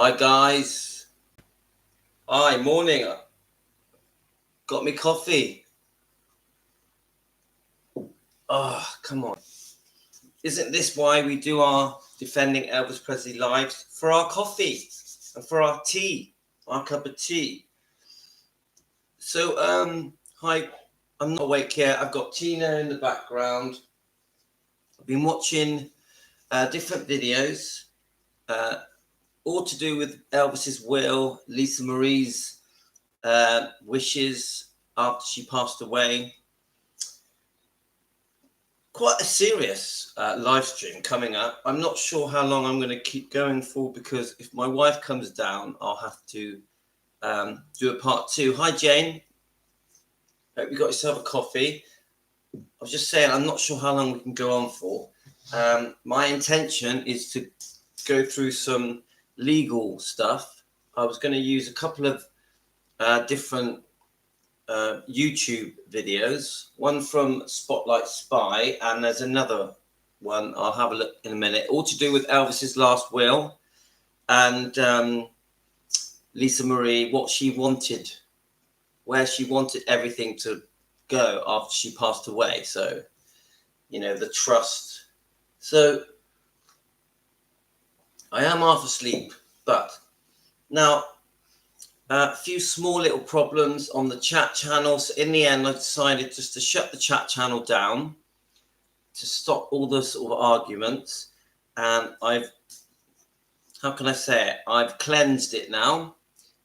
Hi guys. Hi, morning. Got me coffee. Oh, come on. Isn't this why we do our Defending Elvis Presley lives? For our coffee and for our tea, our cup of tea. So, hi, I'm not awake yet. I've got Tina in the background. I've been watching different videos, uh, all to do with Elvis's will, Lisa Marie's wishes after she passed away. Quite a serious live stream coming up. I'm not sure how long I'm going to keep going for, because if my wife comes down, I'll have to do a part two. Hi, Jane. Hope you got yourself a coffee. I was just saying, I'm not sure how long we can go on for. My intention is to go through some legal stuff. I was going to use a couple of different YouTube videos, one from Spotlight Spy, and there's another one I'll have a look in a minute, all to do with Elvis's last will and Lisa Marie, what she wanted, where she wanted everything to go after she passed away. So, you know, the trust. So I am half asleep, but now a few small little problems on the chat channel. So in the end, I decided just to shut the chat channel down to stop all the sort of arguments. And how can I say it? I've cleansed it now.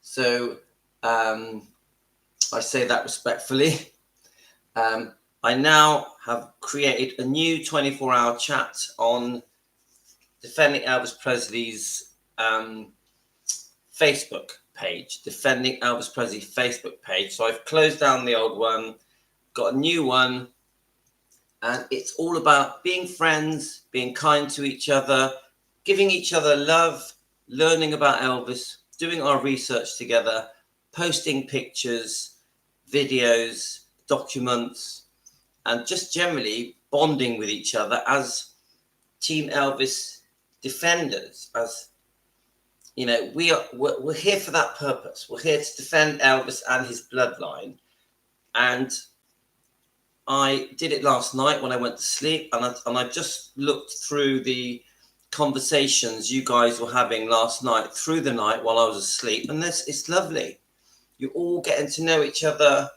So I say that respectfully. I now have created a new 24-hour chat on Defending Elvis Presley's Facebook page, Defending Elvis Presley Facebook page. So I've closed down the old one, got a new one, and it's all about being friends, being kind to each other, giving each other love, learning about Elvis, doing our research together, posting pictures, videos, documents, and just generally bonding with each other as Team Elvis defenders. As you know, we're here for that purpose. We're here to defend Elvis and his bloodline. And I did it last night when I went to sleep, and I just looked through the conversations you guys were having last night through the night while I was asleep, and it's lovely. You're all getting to know each other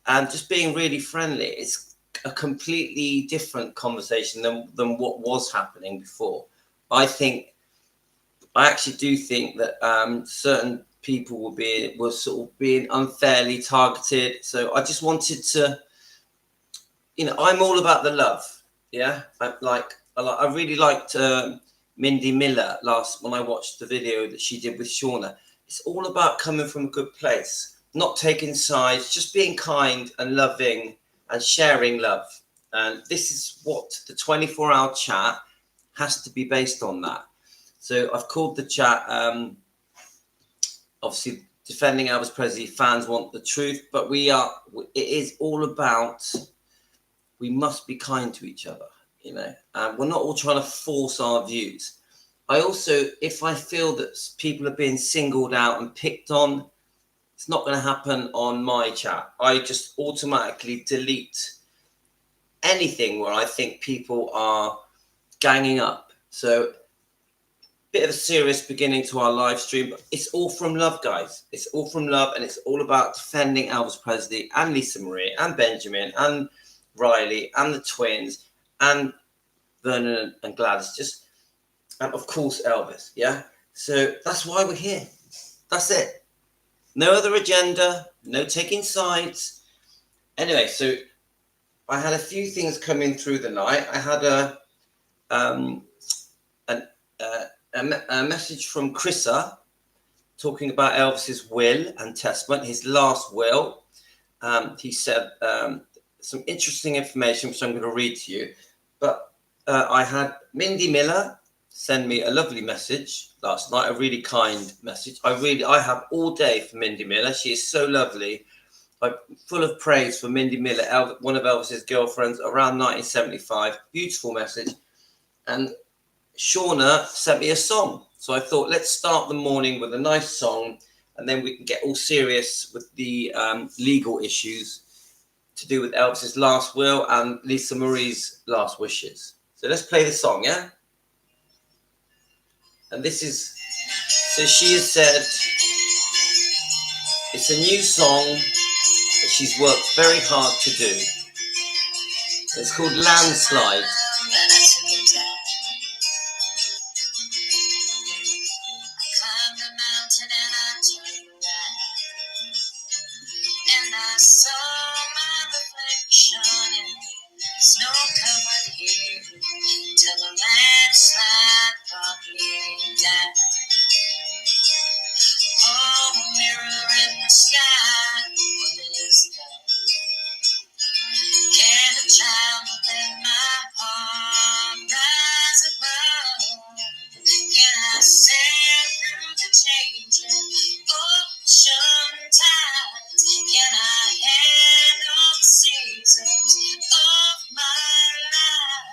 and just being really friendly. It's a completely different conversation than what was happening before. I actually do think that certain people were sort of being unfairly targeted. So I just wanted to, you know, I'm all about the love. Yeah, I really liked Mindy Miller when I watched the video that she did with Shauna. It's all about coming from a good place, not taking sides, just being kind and loving and sharing love. And this is what the 24-hour chat has to be based on, that. So I've called the chat, obviously, Defending Elvis Presley fans want the truth, but it is all about, we must be kind to each other, you know, and we're not all trying to force our views. I also, if I feel that people are being singled out and picked on, it's not going to happen on my chat. I just automatically delete anything where I think people are ganging up. So, bit of a serious beginning to our live stream, but it's all from love, guys. It's all from love, and it's all about defending Elvis Presley and Lisa Marie and Benjamin and Riley and the twins and Vernon and Gladys, and of course Elvis. Yeah, so that's why we're here. That's it. No other agenda, no taking sides. Anyway, so I had a few things coming through the night. I had a message from Chrissa talking about Elvis's will and testament, his last will. He said some interesting information, which I'm going to read to you. But I had Mindy Miller send me a lovely message last night, a really kind message. I have all day for Mindy Miller. She is so lovely. I'm full of praise for Mindy Miller, one of Elvis's girlfriends around 1975. Beautiful message. And Shauna sent me a song So I thought, let's start the morning with a nice song, and then we can get all serious with the legal issues to do with Elvis's last will and Lisa Marie's last wishes. So let's play the song, yeah? And this is, so she has said, it's a new song that she's worked very hard to do. It's called Landslide. And I saw my reflection in snow-covered hill till the landslide brought me down. Oh, mirror in the sky, what is that? Can a child within my heart rise above? Can I sail through the changing ocean tides? Can I handle the seasons of my life?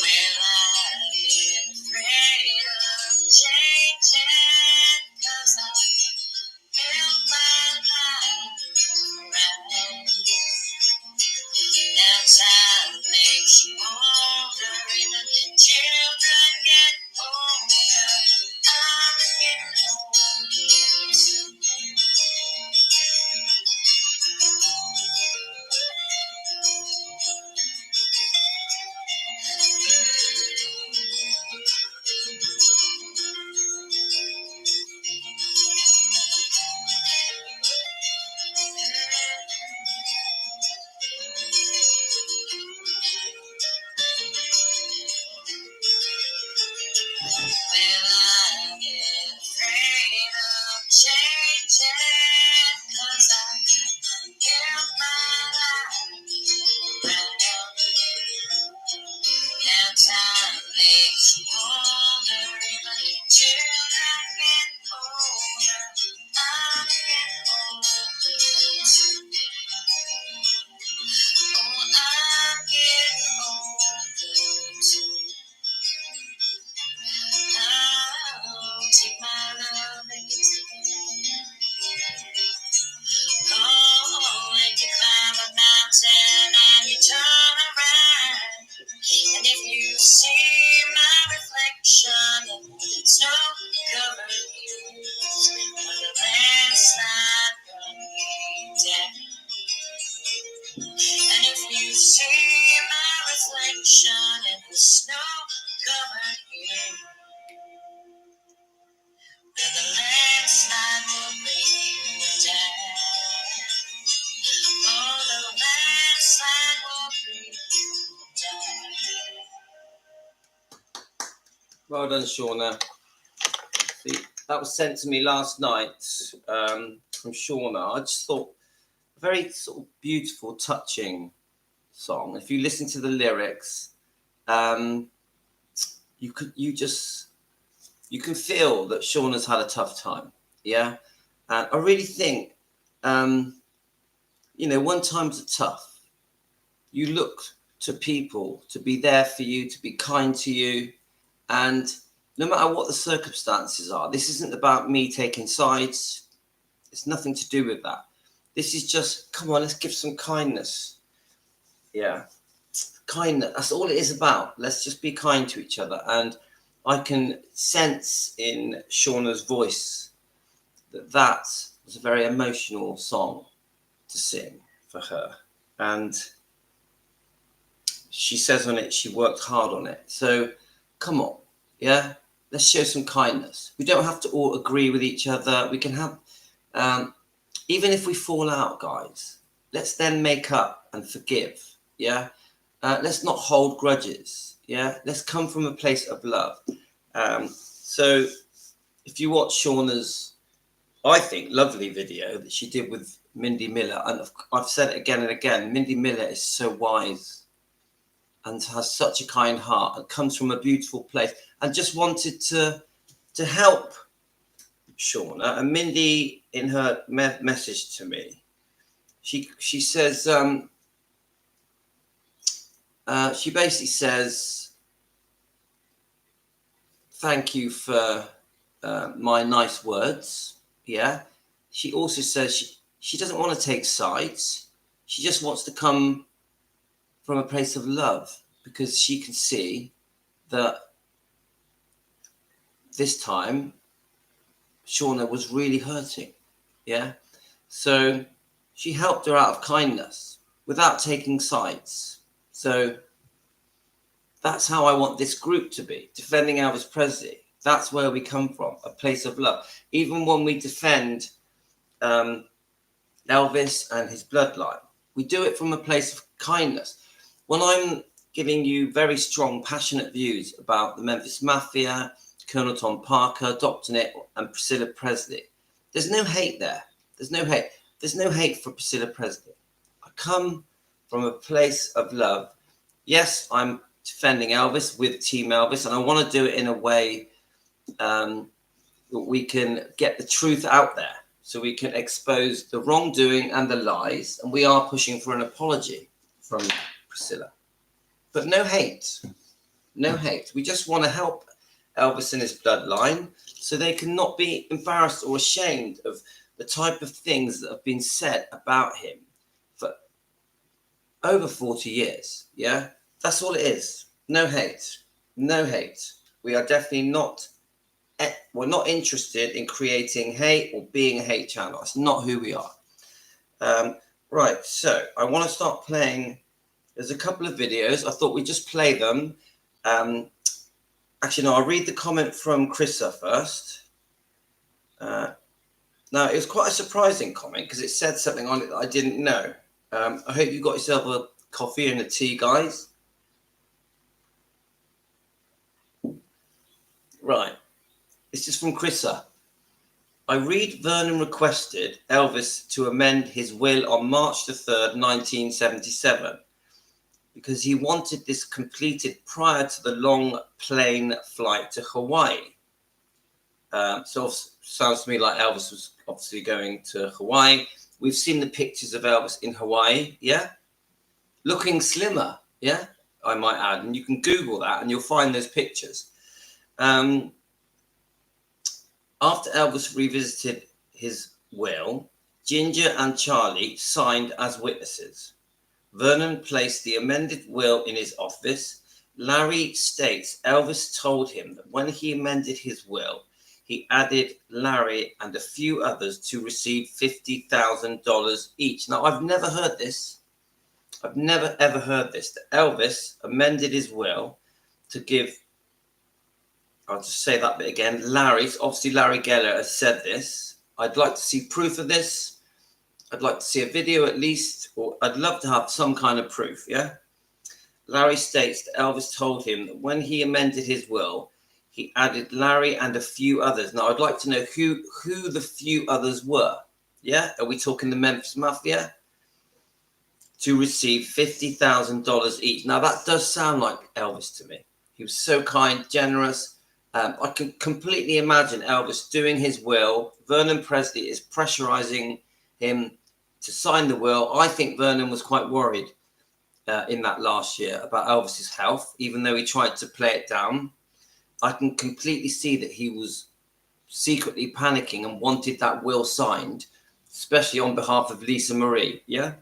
Well, I've been afraid of changing, 'cause I built my life around you. Now time makes you older, even children get older. I'm getting older too. Well, I get afraid of changing, 'cause I built my life around you. Now time makes you older, even children get older. I'm getting older too. Oh, I'm getting older too. Oh, take my love and you take it. Oh, if you climb a mountain and you turn around, and if you see my reflection in snow-covered hills, when the landslide brought me down, and if you see my reflection in the snow-covered hills, where the landslide will bring me down. Oh, the landslide will bring me down. Well done, Shauna. See, that was sent to me last night from Shauna. I just thought a very sort of beautiful, touching song. If you listen to the lyrics, you can feel that Shauna's had a tough time. Yeah, and I really think, when times are tough, you look to people to be there for you, to be kind to you, and no matter what the circumstances are, this isn't about me taking sides. It's nothing to do with that. This is just, come on, let's give some kindness. Yeah, kindness. That's all it is about. Let's just be kind to each other. And I can sense in Shauna's voice that was a very emotional song to sing for her. And she says on it, she worked hard on it. So come on, yeah, let's show some kindness. We don't have to all agree with each other. We can have, even if we fall out, guys, let's then make up and forgive, yeah? Let's not hold grudges, yeah? Let's come from a place of love. So if you watch Shauna's, I think, lovely video that she did with Mindy Miller, and I've said it again and again, Mindy Miller is so wise and has such a kind heart and comes from a beautiful place and just wanted to help Shauna, and Mindy in her message to me, she says, she basically says, thank you for my nice words. Yeah. She also says she doesn't want to take sides. She just wants to come from a place of love, because she can see that this time Shauna was really hurting. Yeah. So she helped her out of kindness without taking sides. So that's how I want this group to be, defending Elvis Presley. That's where we come from, a place of love. Even when we defend Elvis and his bloodline, we do it from a place of kindness. When I'm giving you very strong, passionate views about the Memphis Mafia, Colonel Tom Parker, Dr. Nick, and Priscilla Presley, there's no hate there. There's no hate. There's no hate for Priscilla Presley. I come from a place of love. Yes, I'm defending Elvis with Team Elvis, and I want to do it in a way that we can get the truth out there, so we can expose the wrongdoing and the lies, and we are pushing for an apology from Priscilla. But no hate. No hate. We just want to help Elvis and his bloodline so they can not be embarrassed or ashamed of the type of things that have been said about him for over 40 years. Yeah? That's all it is. No hate. No hate. We are definitely not, we're not interested in creating hate or being a hate channel. That's not who we are. Right, so I want to start playing. There's a couple of videos. I thought we'd just play them. Actually, no, I'll read the comment from Chrissa first. Now, it was quite a surprising comment because it said something on it that I didn't know. I hope you got yourself a coffee and a tea, guys. Right. This is from Chrissa. I read Vernon requested Elvis to amend his will on March the 3rd, 1977, because he wanted this completed prior to the long plane flight to Hawaii. So sounds to me like Elvis was obviously going to Hawaii. We've seen the pictures of Elvis in Hawaii, yeah? Looking slimmer, yeah? I might add. And you can Google that and you'll find those pictures. After Elvis revisited his will, Ginger and Charlie signed as witnesses. Vernon placed the amended will in his office. Larry states Elvis told him that when he amended his will, he added Larry and a few others to receive $50,000 each. Now, I've never heard this. I've never, ever heard this, that Elvis amended his will to give, I'll just say that bit again, obviously Larry Geller has said this. I'd like to see proof of this. I'd like to see a video at least, or I'd love to have some kind of proof, yeah? Larry states that Elvis told him that when he amended his will, he added Larry and a few others. Now, I'd like to know who the few others were, yeah? Are we talking the Memphis Mafia? To receive $50,000 each. Now, that does sound like Elvis to me. He was so kind, generous. I can completely imagine Elvis doing his will. Vernon Presley is pressurizing him to sign the will. I think Vernon was quite worried in that last year about Elvis's health, even though he tried to play it down. I can completely see that he was secretly panicking and wanted that will signed, especially on behalf of Lisa Marie, yeah?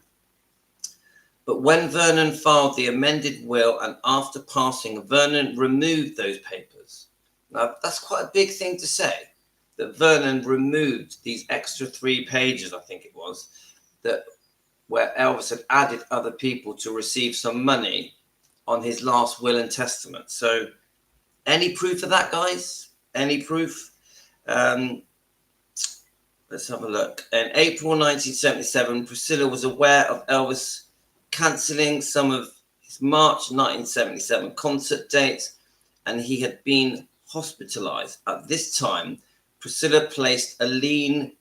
But when Vernon filed the amended will and after passing, Vernon removed those papers. Now, that's quite a big thing to say, that Vernon removed these extra 3 pages, I think it was, that where Elvis had added other people to receive some money on his last will and testament. So any proof of that, guys? Any proof? Let's have a look. In April 1977, Priscilla was aware of Elvis cancelling some of his March 1977 concert dates, and he had been hospitalized. At this time, Priscilla placed a lien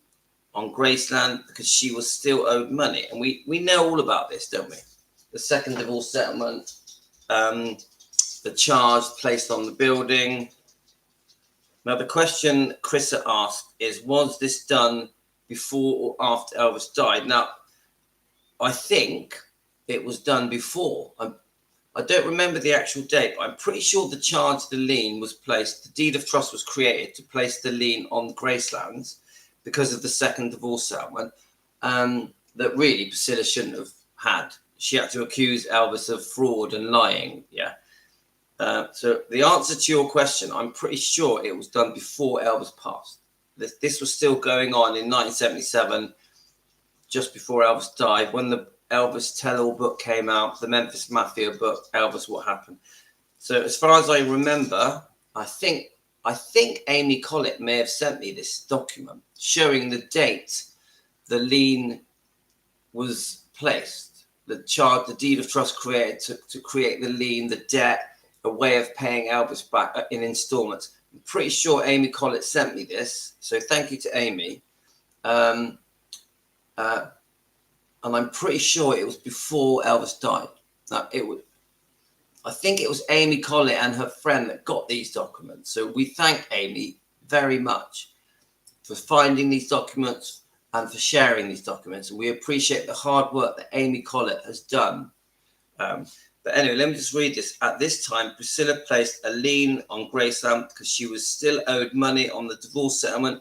on Graceland because she was still owed money. And we know all about this, don't we? The second divorce settlement, the charge placed on the building. Now, the question Chrissa asked is, was this done before or after Elvis died? Now, I think it was done before. I don't remember the actual date, but I'm pretty sure the charge, the lien was placed, the deed of trust was created to place the lien on the Gracelands because of the second divorce settlement that really Priscilla shouldn't have had. She had to accuse Elvis of fraud and lying. Yeah. So the answer to your question, I'm pretty sure it was done before Elvis passed. This was still going on in 1977, just before Elvis died, when the Elvis tell-all book came out, the Memphis Mafia book, Elvis, What Happened. So as far as I remember, I think Amy Collett may have sent me this document showing the date the lien was placed, the charge, the deed of trust created to create the lien, the debt, a way of paying Elvis back in installments. I'm pretty sure Amy Collett sent me this, so thank you to Amy. And I'm pretty sure it was before Elvis died. Now, I think it was Amy Collett and her friend that got these documents. So we thank Amy very much for finding these documents and for sharing these documents. And we appreciate the hard work that Amy Collett has done. But anyway, let me just read this. At this time, Priscilla placed a lien on Graceland because she was still owed money on the divorce settlement.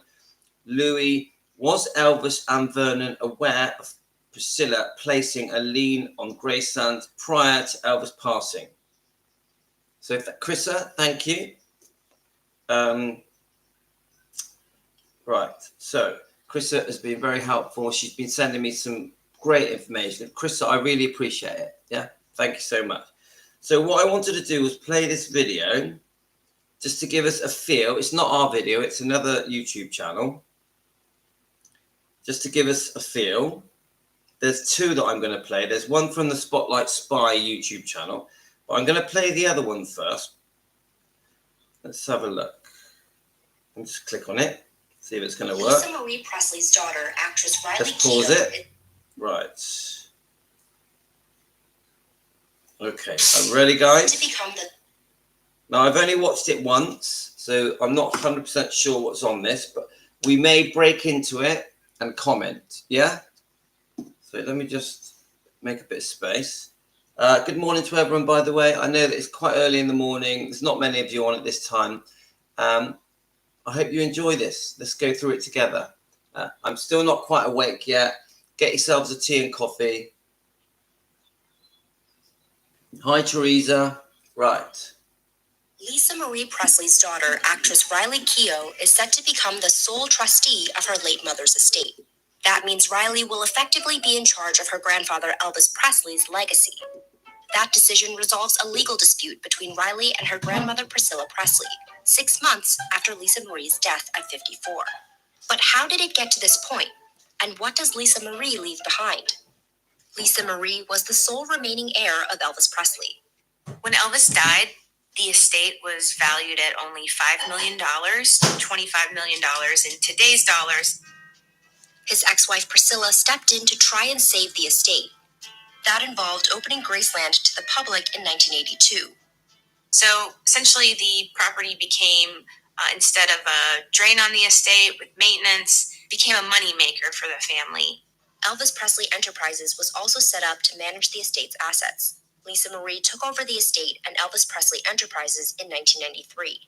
Louis, was Elvis and Vernon aware of Priscilla placing a lien on Graceland prior to Elvis passing? So, Chrissa, thank you. Right, so Chrissa has been very helpful. She's been sending me some great information. Chrissa, I really appreciate it. Yeah, thank you so much. So what I wanted to do was play this video just to give us a feel. It's not our video, it's another YouTube channel. Just to give us a feel. There's two that I'm going to play. There's one from the Spotlight Spy YouTube channel, but I'm going to play the other one first. Let's have a look. I'll just click on it, see if it's going to work. Lisa Marie Presley's daughter, actress Riley Just pause it. Right. Okay, I'm ready, guys. Now, I've only watched it once, so I'm not 100% sure what's on this, but we may break into it and comment, yeah? So let me just make a bit of space. Good morning to everyone, by the way. I know that it's quite early in the morning. There's not many of you on at this time. I hope you enjoy this. Let's go through it together. I'm still not quite awake yet. Get yourselves a tea and coffee. Hi, Teresa. Right. Lisa Marie Presley's daughter, actress Riley Keough, is set to become the sole trustee of her late mother's estate. That means Riley will effectively be in charge of her grandfather Elvis Presley's legacy. That decision resolves a legal dispute between Riley and her grandmother Priscilla Presley, 6 months after Lisa Marie's death at 54. But how did it get to this point? And what does Lisa Marie leave behind? Lisa Marie was the sole remaining heir of Elvis Presley. When Elvis died, the estate was valued at only $5 million, $25 million in today's dollars. His ex-wife Priscilla stepped in to try and save the estate. That involved opening Graceland to the public in 1982. So essentially the property became, instead of a drain on the estate with maintenance, became a moneymaker for the family. Elvis Presley Enterprises was also set up to manage the estate's assets. Lisa Marie took over the estate and Elvis Presley Enterprises in 1993.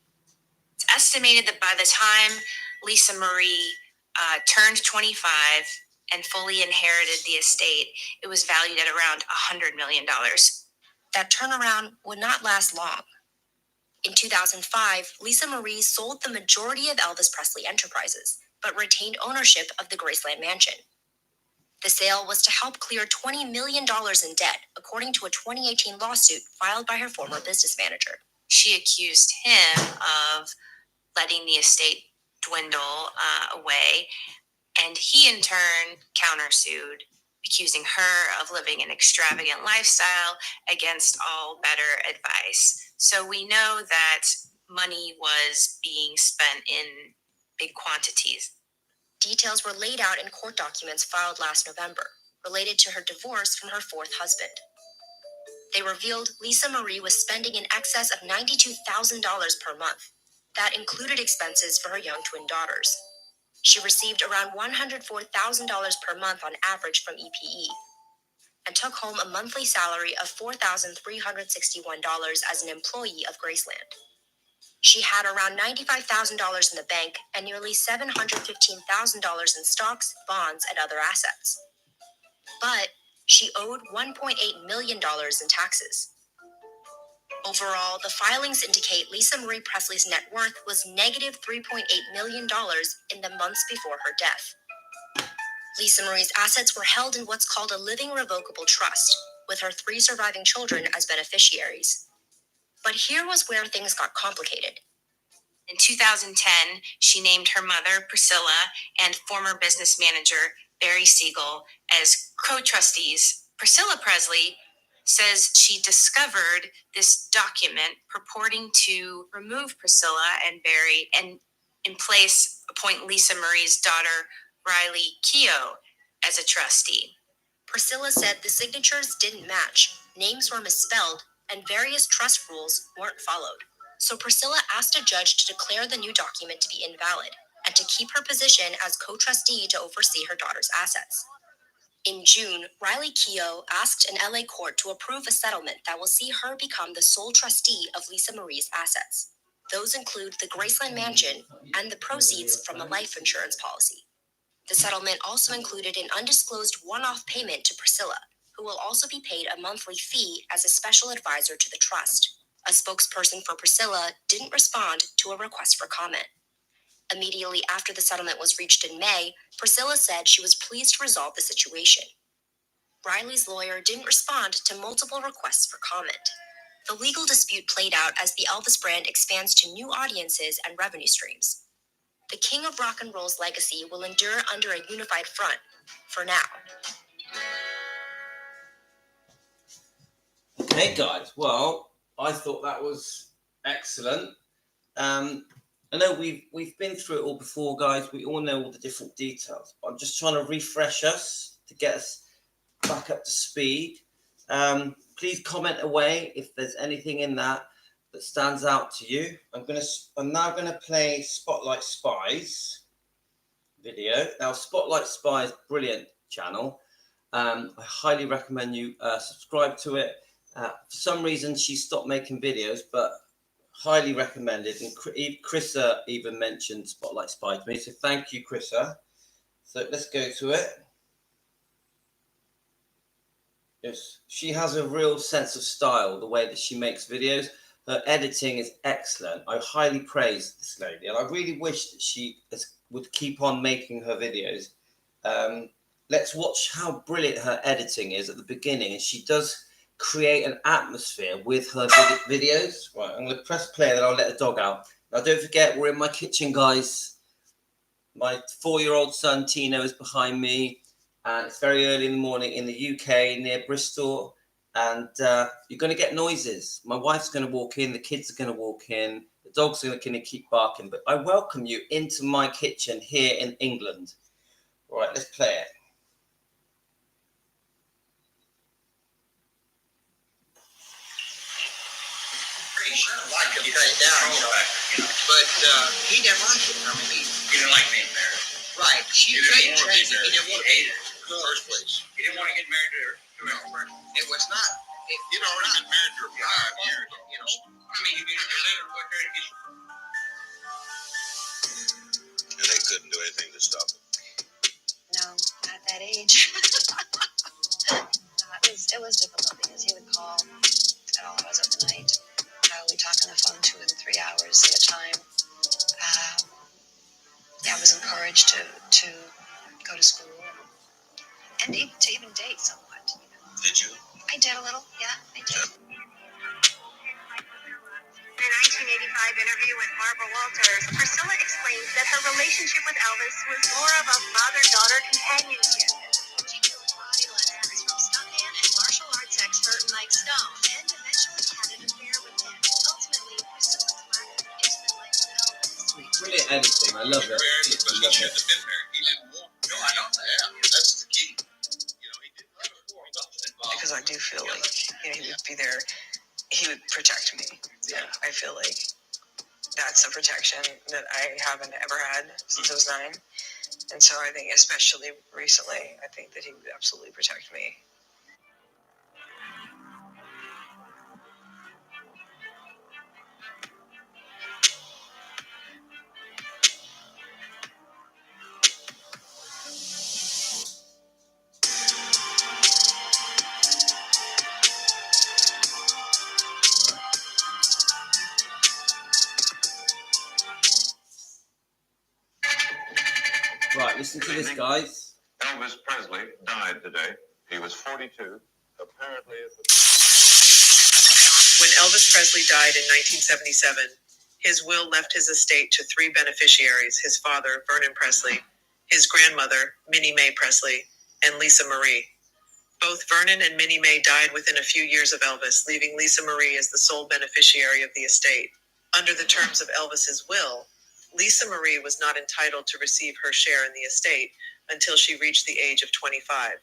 It's estimated that by the time Lisa Marie turned 25 and fully inherited the estate, it was valued at around $100 million. That turnaround would not last long. In 2005, Lisa Marie sold the majority of Elvis Presley Enterprises, but retained ownership of the Graceland Mansion. The sale was to help clear $20 million in debt, according to a 2018 lawsuit filed by her former business manager. She accused him of letting the estate dwindle away, and he in turn countersued, accusing her of living an extravagant lifestyle against all better advice. So we know that money was being spent in big quantities. Details were laid out in court documents filed last November, related to her divorce from her fourth husband. They revealed Lisa Marie was spending in excess of $92,000 per month. That included expenses for her young twin daughters. She received around $104,000 per month on average from EPE and took home a monthly salary of $4,361 as an employee of Graceland. She had around $95,000 in the bank and nearly $715,000 in stocks, bonds, and other assets. But she owed $1.8 million in taxes. Overall, the filings indicate Lisa Marie Presley's net worth was negative $3.8 million in the months before her death. Lisa Marie's assets were held in what's called a living revocable trust, with her 3 surviving children as beneficiaries. But here was where things got complicated. In 2010, she named her mother, Priscilla, and former business manager, Barry Siegel, as co-trustees. Priscilla Presley says she discovered this document purporting to remove Priscilla and Barry and in place appoint Lisa Marie's daughter, Riley Keough, as a trustee. Priscilla said the signatures didn't match, names were misspelled, and various trust rules weren't followed. So Priscilla asked a judge to declare the new document to be invalid and to keep her position as co-trustee to oversee her daughter's assets. In June, Riley Keough asked an LA court to approve a settlement that will see her become the sole trustee of Lisa Marie's assets. Those include the Graceland mansion and the proceeds from a life insurance policy. The settlement also included an undisclosed one-off payment to Priscilla, who will also be paid a monthly fee as a special advisor to the trust. A spokesperson for Priscilla didn't respond to a request for comment. Immediately after the settlement was reached in May, Priscilla said she was pleased to resolve the situation. Riley's lawyer didn't respond to multiple requests for comment. The legal dispute played out as the Elvis brand expands to new audiences and revenue streams. The King of Rock and Roll's legacy will endure under a unified front, for now. Okay, guys. Well, I thought that was excellent. I know we've been through it all before, guys. We all know all the different details. I'm just trying to refresh us to get us back up to speed. Please comment away if there's anything in that stands out to you. I'm now gonna play Spotlight Spies video. Now, Spotlight Spies, brilliant channel. I highly recommend you subscribe to it. For some reason, she stopped making videos, but highly recommended. And Chrissa even mentioned Spotlight Spy to me, so thank you, Chrissa. So let's go to it. Yes, she has a real sense of style, the way that she makes videos. Her editing is excellent. I highly praise this lady, and I really wish that she would keep on making her videos. Let's watch how brilliant her editing is at the beginning, and she does create an atmosphere with her videos. Right, I'm going to press play, and then I'll let the dog out. Now, don't forget, we're in my kitchen, guys. My 4-year-old son, Tino, is behind me. It's very early in the morning in the UK, near Bristol. And you're going to get noises. My wife's going to walk in. The kids are going to walk in. The dog's going to keep barking. But I welcome you into my kitchen here in England. All right, let's play it. Like him cut it down, but he didn't like it. I mean, he didn't like being married. Right. She didn't want to be married. He didn't want to be in the first place. He didn't want to get married to her. No, it was not. You'd already been married for 5 years. You know, I mean, you didn't let her put her in his. And they couldn't do anything to stop it. No, not at that age. It was difficult because he would call at all hours of the night. We talk on the phone 2 and 3 hours at a time. I was encouraged to go to school and to even date somewhat. You know. Did you? I did a little, yeah, I did. In a 1985 interview with Barbara Walters, Priscilla explains that her relationship with Elvis was more of a father-daughter companionship. She took karate lessons from stuntman and martial arts expert Mike Stone, and eventually had an affair with him. Ultimately, Priscilla's lack of intimate life with Elvis. Brilliant editing. I love it. Married because he shouldn't have been married. He didn't want. No, I know. Yeah, that's the key. You know, he didn't. Because I do feel like he would be there. He would protect me. Yeah, I feel like that's a protection that I haven't ever had since I was 9. And so I think, especially recently, I think that he would absolutely protect me. Right, listen to this, guys. Elvis Presley died today. He was 42. Apparently, When Elvis Presley died in 1977, his will left his estate to 3 beneficiaries: his father, Vernon Presley, his grandmother, Minnie Mae Presley, and Lisa Marie. Both Vernon and Minnie Mae died within a few years of Elvis, leaving Lisa Marie as the sole beneficiary of the estate. Under the terms of Elvis's will, Lisa Marie was not entitled to receive her share in the estate until she reached the age of 25.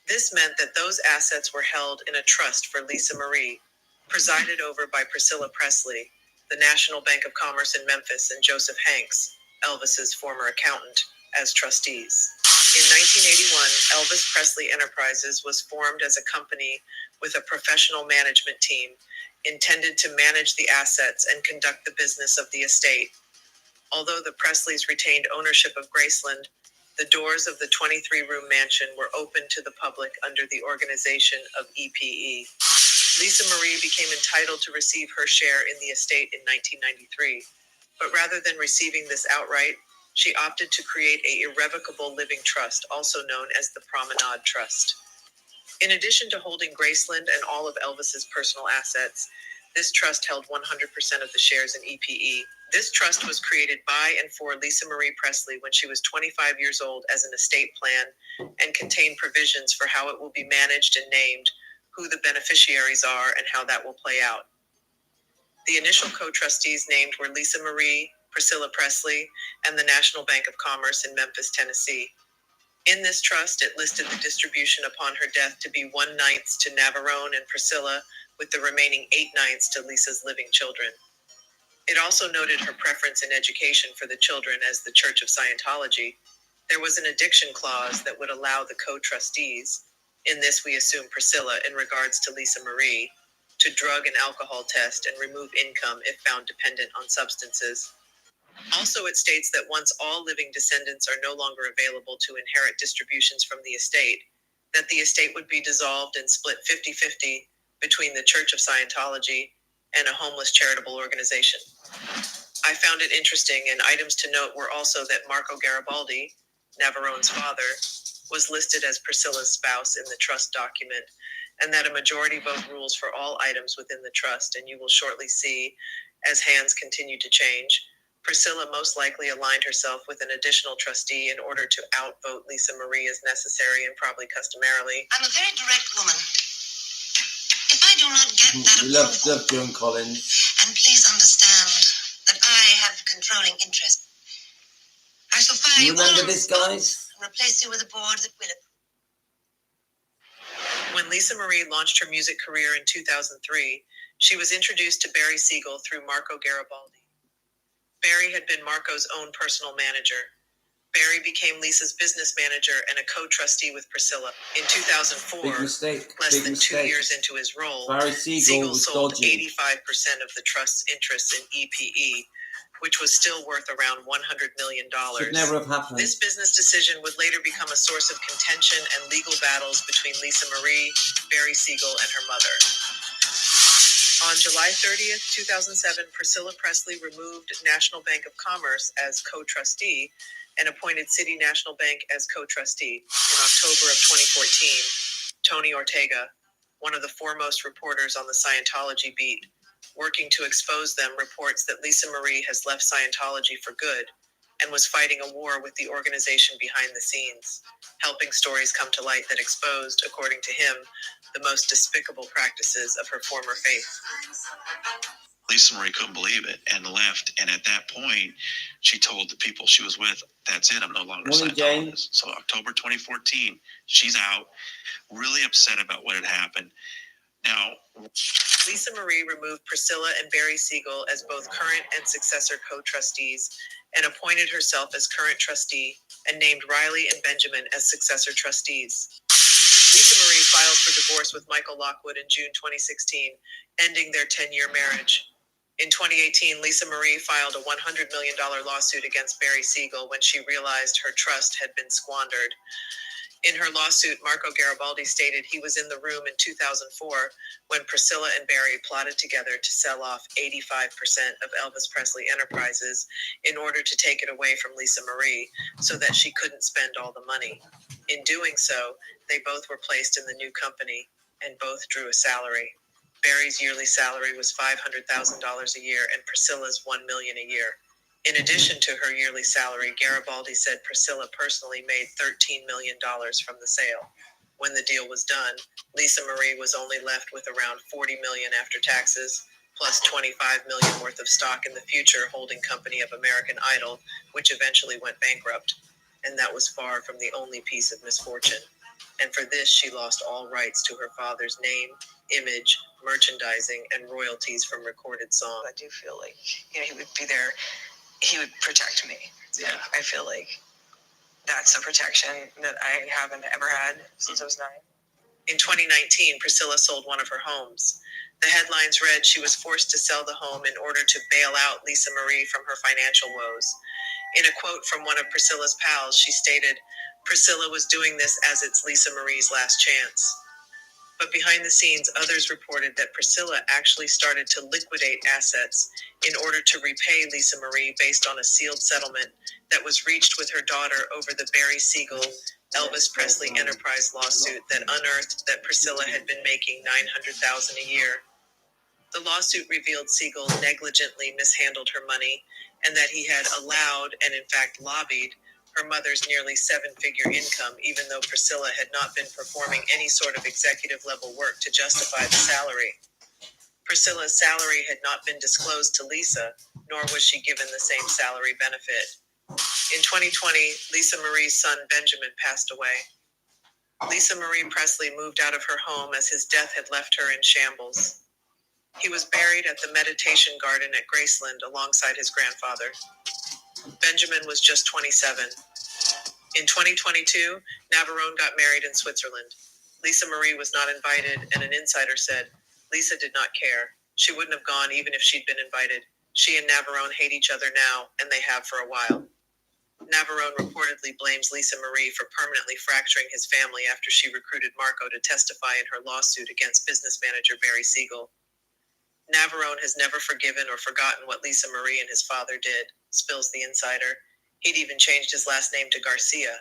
This meant that those assets were held in a trust for Lisa Marie, presided over by Priscilla Presley, the National Bank of Commerce in Memphis, and Joseph Hanks, Elvis's former accountant, as trustees. In 1981, Elvis Presley Enterprises was formed as a company with a professional management team intended to manage the assets and conduct the business of the estate. Although the Presleys retained ownership of Graceland, the doors of the 23-room mansion were open to the public under the organization of EPE. Lisa Marie became entitled to receive her share in the estate in 1993, but rather than receiving this outright, she opted to create an irrevocable living trust, also known as the Promenade Trust. In addition to holding Graceland and all of Elvis's personal assets, this trust held 100% of the shares in EPE. This trust was created by and for Lisa Marie Presley when she was 25 years old as an estate plan and contained provisions for how it will be managed and named, who the beneficiaries are, and how that will play out. The initial co-trustees named were Lisa Marie, Priscilla Presley, and the National Bank of Commerce in Memphis, Tennessee. In this trust, it listed the distribution upon her death to be 1/9 to Navarone and Priscilla, with the remaining 8/9 to Lisa's living children. It also noted her preference in education for the children as the Church of Scientology. There was an addiction clause that would allow the co-trustees, in this we assume Priscilla in regards to Lisa Marie, to drug and alcohol test and remove income if found dependent on substances. Also, it states that once all living descendants are no longer available to inherit distributions from the estate, that the estate would be dissolved and split 50-50 between the Church of Scientology and a homeless charitable organization. I found it interesting, and items to note were also that Marco Garibaldi, Navarone's father, was listed as Priscilla's spouse in the trust document, and that a majority vote rules for all items within the trust, and you will shortly see, as hands continue to change, Priscilla most likely aligned herself with an additional trustee in order to outvote Lisa Marie as necessary and probably customarily. I'm a very direct woman. If I do not get that We love approval, Joan Collins. and please understand that I have controlling interest, I shall fire You you all remember on this, the spot guys? and replace you with a board that will. When Lisa Marie launched her music career in 2003, she was introduced to Barry Siegel through Marco Garibaldi. Barry had been Marco's own personal manager. Barry became Lisa's business manager and a co-trustee with Priscilla. In 2004, Big mistake. less Big than mistake. 2 years into his role, Barry Siegel was sold dodgy. 85% of the trust's interests in EPE, which was still worth around $100 million. Should never have happened. This business decision would later become a source of contention and legal battles between Lisa Marie, Barry Siegel, and her mother. On July 30th, 2007, Priscilla Presley removed National Bank of Commerce as co-trustee and appointed City National Bank as co-trustee. In October of 2014, Tony Ortega, one of the foremost reporters on the Scientology beat, working to expose them, reports that Lisa Marie has left Scientology for good and was fighting a war with the organization behind the scenes, helping stories come to light that exposed, according to him, the most despicable practices of her former faith. Lisa Marie couldn't believe it and left. And at that point, she told the people she was with, "That's it, I'm no longer Morning, Jane. Scientologist." So October 2014, she's out, really upset about what had happened. Now, Lisa Marie removed Priscilla and Barry Siegel as both current and successor co-trustees and appointed herself as current trustee and named Riley and Benjamin as successor trustees. Lisa Marie filed for divorce with Michael Lockwood in June 2016, ending their 10-year marriage. In 2018, Lisa Marie filed a $100 million lawsuit against Barry Siegel when she realized her trust had been squandered. In her lawsuit, Marco Garibaldi stated he was in the room in 2004 when Priscilla and Barry plotted together to sell off 85% of Elvis Presley Enterprises in order to take it away from Lisa Marie so that she couldn't spend all the money. In doing so, they both were placed in the new company and both drew a salary. Barry's yearly salary was $500,000 a year and Priscilla's $1 million a year. In addition to her yearly salary, Garibaldi said Priscilla personally made $13 million from the sale. When the deal was done, Lisa Marie was only left with around $40 million after taxes, plus $25 million worth of stock in the future holding company of American Idol, which eventually went bankrupt. And that was far from the only piece of misfortune. And for this, she lost all rights to her father's name, image, merchandising, and royalties from recorded songs. I do feel like, he would be there. He would protect me. Yeah. I feel like that's a protection that I haven't ever had since I was 9. In 2019, Priscilla sold one of her homes. The headlines read she was forced to sell the home in order to bail out Lisa Marie from her financial woes. In a quote from one of Priscilla's pals, she stated, "Priscilla was doing this as it's Lisa Marie's last chance." But behind the scenes, others reported that Priscilla actually started to liquidate assets in order to repay Lisa Marie based on a sealed settlement that was reached with her daughter over the Barry Siegel Elvis Presley Enterprise lawsuit that unearthed that Priscilla had been making $900,000 a year. The lawsuit revealed Siegel negligently mishandled her money and that he had allowed and in fact lobbied her mother's nearly 7-figure income, even though Priscilla had not been performing any sort of executive level work to justify the salary. Priscilla's salary had not been disclosed to Lisa, nor was she given the same salary benefit. In 2020, Lisa Marie's son Benjamin passed away. Lisa Marie Presley moved out of her home as his death had left her in shambles. He was buried at the Meditation Garden at Graceland alongside his grandfather. Benjamin was just 27. In 2022, Navarone got married in Switzerland. Lisa Marie was not invited, and an insider said, Lisa did not care. She wouldn't have gone even if she'd been invited. She and Navarone hate each other now, and they have for a while. Navarone reportedly blames Lisa Marie for permanently fracturing his family after she recruited Marco to testify in her lawsuit against business manager Barry Siegel. Navarone has never forgiven or forgotten what Lisa Marie and his father did, spills the insider. He'd even changed his last name to Garcia.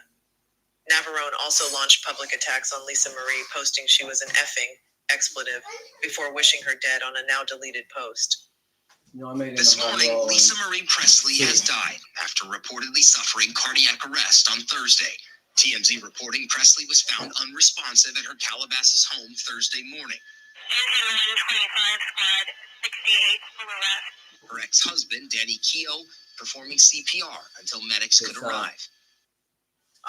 Navarone also launched public attacks on Lisa Marie, posting she was an effing expletive before wishing her dead on a now deleted post. This morning, Lisa Marie Presley has died after reportedly suffering cardiac arrest on Thursday. TMZ reporting Presley was found unresponsive at her Calabasas home Thursday morning. Her ex-husband, Danny Keough, performing CPR until medics could arrive.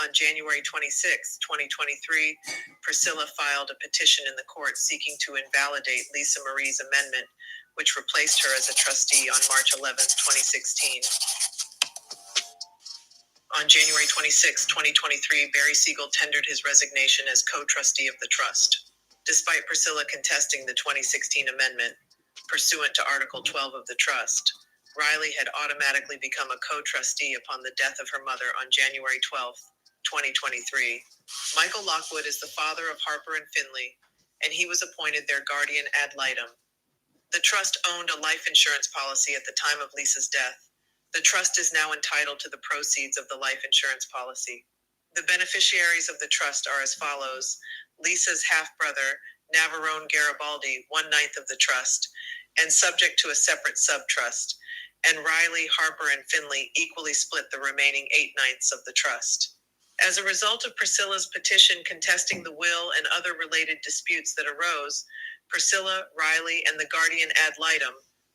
On January 26, 2023, Priscilla filed a petition in the court seeking to invalidate Lisa Marie's amendment, which replaced her as a trustee on March 11, 2016. On January 26, 2023, Barry Siegel tendered his resignation as co-trustee of the trust. Despite Priscilla contesting the 2016 amendment, pursuant to Article 12 of the trust, Riley had automatically become a co-trustee upon the death of her mother on January 12, 2023. Michael Lockwood is the father of Harper and Finley, and he was appointed their guardian ad litem. The trust owned a life insurance policy at the time of Lisa's death. The trust is now entitled to the proceeds of the life insurance policy. The beneficiaries of the trust are as follows: Lisa's half-brother, Navarone Garibaldi, 1/9 of the trust, and subject to a separate subtrust, and Riley, Harper, and Finley equally split the remaining 8/9 of the trust. As a result of Priscilla's petition contesting the will and other related disputes that arose, Priscilla, Riley, and the guardian ad litem,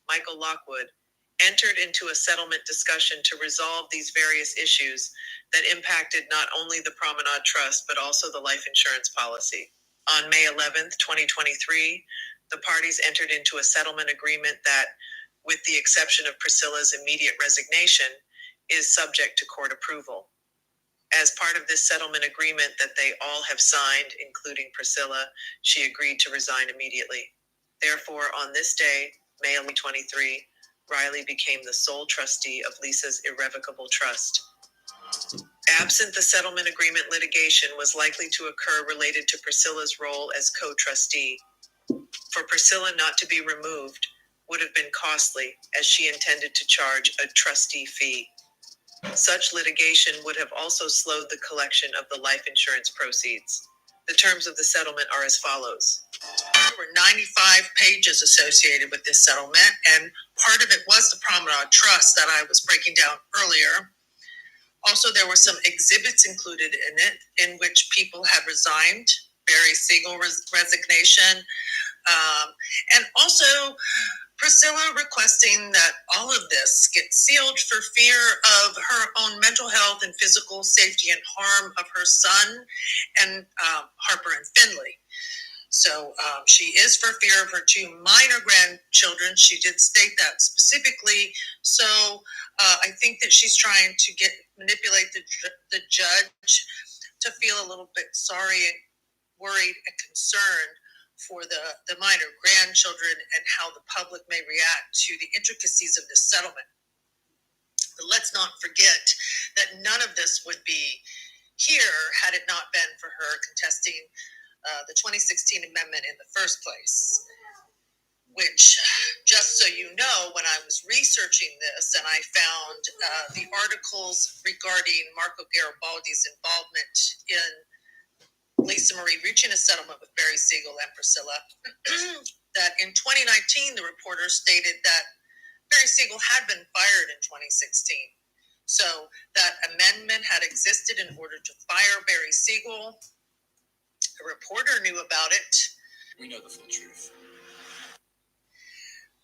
Michael Lockwood, entered into a settlement discussion to resolve these various issues that impacted not only the Promenade Trust, but also the life insurance policy. On May 11th, 2023, the parties entered into a settlement agreement that, with the exception of Priscilla's immediate resignation, is subject to court approval. As part of this settlement agreement that they all have signed, including Priscilla, she agreed to resign immediately. Therefore, on this day, May 23, Riley became the sole trustee of Lisa's irrevocable trust. Absent the settlement agreement, litigation was likely to occur related to Priscilla's role as co-trustee. For Priscilla not to be removed would have been costly, as she intended to charge a trustee fee. Such litigation would have also slowed the collection of the life insurance proceeds. The terms of the settlement are as follows. There were 95 pages associated with this settlement, and part of it was the Promenade Trust that I was breaking down earlier. Also, there were some exhibits included in it in which people had resigned, Barry Siegel resignation, and also Priscilla requesting that all of this get sealed for fear of her own mental health and physical safety and harm of her son and Harper and Finley. So she is for fear of her two minor grandchildren. She did state that specifically. So I think that she's trying to manipulate the judge to feel a little bit sorry and worried and concerned for the minor grandchildren and how the public may react to the intricacies of this settlement. But let's not forget that none of this would be here had it not been for her contesting the 2016 amendment in the first place, which, just so you know, when I was researching this and I found the articles regarding Marco Garibaldi's involvement in Lisa Marie reaching a settlement with Barry Siegel and Priscilla, that in 2019, the reporter stated that Barry Siegel had been fired in 2016. So that amendment had existed in order to fire Barry Siegel. A reporter knew about it. We know the full truth.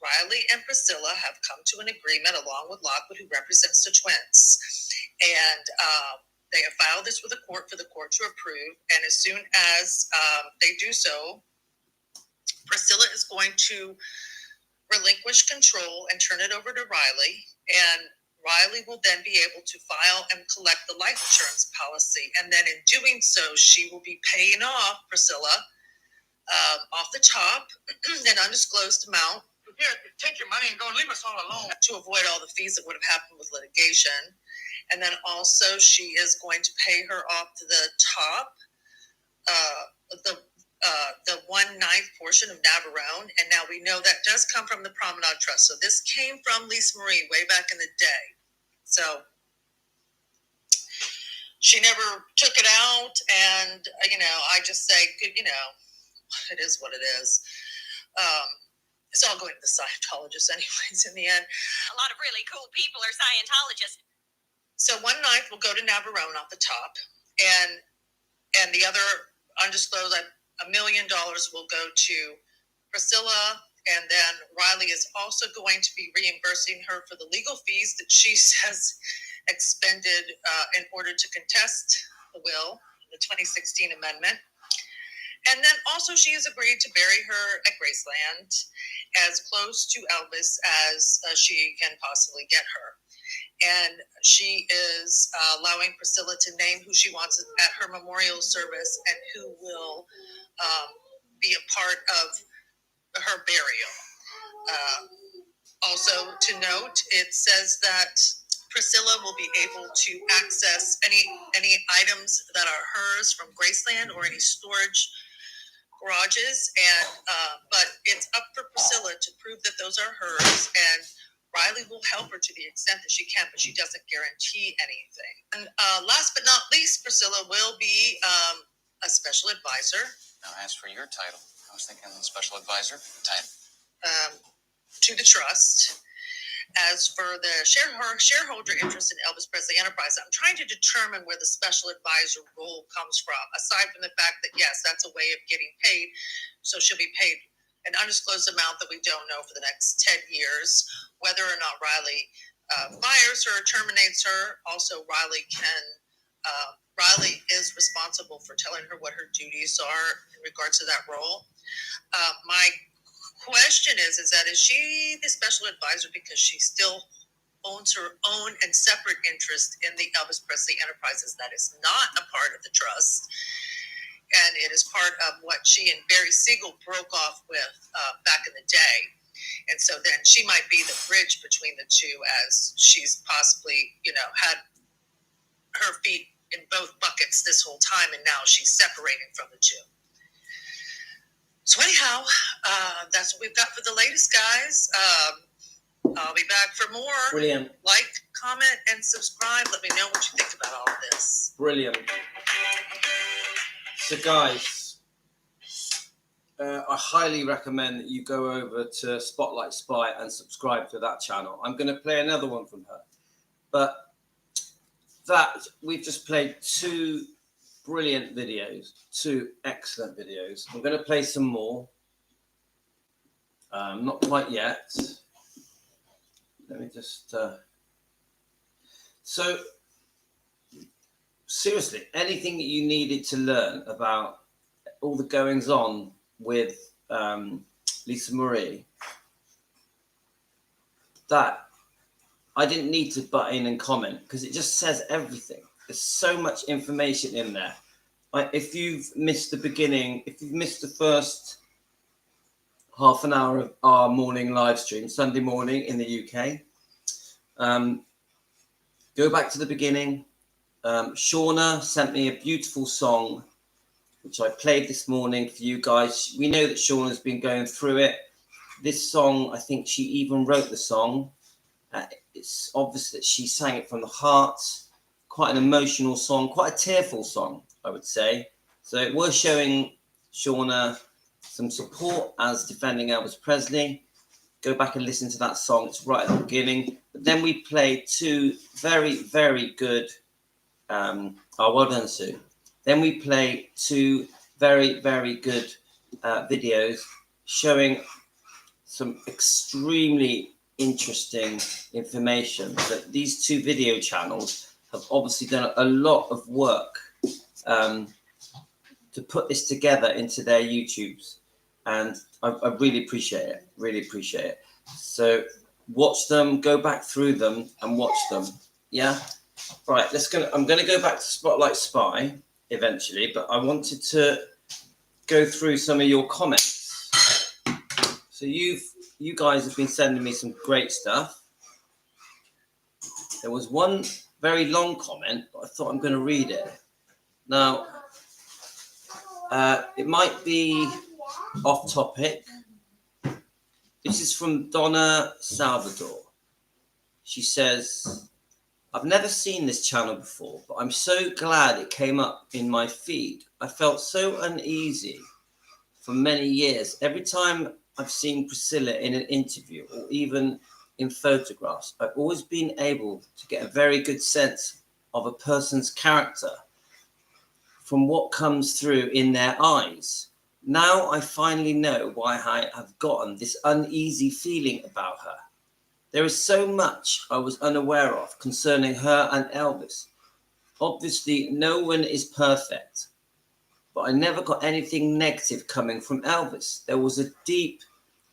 Riley and Priscilla have come to an agreement along with Lockwood, who represents the twins. And they have filed this with the court for the court to approve. And as soon as they do so, Priscilla is going to relinquish control and turn it over to Riley. And Riley will then be able to file and collect the life insurance policy. And then in doing so, she will be paying off Priscilla off the top, an undisclosed amount. Here, take your money and go and leave us all alone. To avoid all the fees that would have happened with litigation. And then also she is going to pay her off to the top, the 1/9 portion of Navarone. And now we know that does come from the Promenade Trust. So this came from Lisa Marie way back in the day. So she never took it out. And, I just say, it is what it is. It's all going to the Scientologists anyways in the end. A lot of really cool people are Scientologists. So 1/9 will go to Navarone off the top. And the other undisclosed, $1 million will go to Priscilla. And then Riley is also going to be reimbursing her for the legal fees that she has expended in order to contest the will, the 2016 amendment. And then also she has agreed to bury her at Graceland as close to Elvis as she can possibly get her. And she is allowing Priscilla to name who she wants at her memorial service and who will be a part of her burial. Also to note, it says that Priscilla will be able to access any items that are hers from Graceland or any storage garages, and but it's up for Priscilla to prove that those are hers, and Riley will help her to the extent that she can, but she doesn't guarantee anything. And last but not least, Priscilla will be a special advisor. Now, as for your title, I was thinking special advisor title. To the trust. As for the shareholder interest in Elvis Presley Enterprise, I'm trying to determine where the special advisor role comes from, aside from the fact that, yes, that's a way of getting paid. So she'll be paid an undisclosed amount that we don't know for the next 10 years. Whether or not Riley fires her or terminates her, also Riley can Riley is responsible for telling her what her duties are in regards to that role. My question is that is she the special advisor because she still owns her own and separate interest in the Elvis Presley Enterprises that is not a part of the trust, and it is part of what she and Barry Siegel broke off with back in the day. And so then she might be the bridge between the two, as she's possibly, had her feet in both buckets this whole time, and now she's separating from the two. So anyhow, that's what we've got for the latest, guys. I'll be back for more. Brilliant. Like, comment, and subscribe. Let me know what you think about all of this. Brilliant. So guys, I highly recommend that you go over to Spotlight Spy and subscribe to that channel. I'm going to play another one from her, but we've just played 2 brilliant videos, 2 excellent videos. I'm going to play some more. Not quite yet. Let me just. So, seriously, anything that you needed to learn about all the goings on with Lisa Marie, that I didn't need to butt in and comment because it just says everything. There's so much information in there. If you've missed the beginning, if you've missed the first half an hour of our morning live stream, Sunday morning in the UK, go back to the beginning. Shauna sent me a beautiful song, which I played this morning for you guys. We know that Shauna's been going through it. This song, I think she even wrote the song. It's obvious that she sang it from the heart. Quite an emotional song, quite a tearful song, I would say. So we're showing Shauna some support as defending Elvis Presley. Go back and listen to that song. It's right at the beginning. But then we played 2 very, very good. Well done, Sue. Then we play 2 very, very good videos showing some extremely interesting information. That these 2 video channels have obviously done a lot of work to put this together into their YouTubes. And I really appreciate it. Really appreciate it. So watch them, go back through them and watch them. Yeah. Right. I'm going to go back to Spotlight Spy eventually, but I wanted to go through some of your comments. So you guys have been sending me some great stuff. There was one very long comment, but I thought I'm going to read it. Now, it might be off topic. This is from Donna Salvador. She says, I've never seen this channel before, but I'm so glad it came up in my feed. I felt so uneasy for many years. Every time I've seen Priscilla in an interview or even in photographs, I've always been able to get a very good sense of a person's character from what comes through in their eyes. Now I finally know why I have gotten this uneasy feeling about her. There is so much I was unaware of concerning her and Elvis. Obviously, no one is perfect, but I never got anything negative coming from Elvis. There was a deep,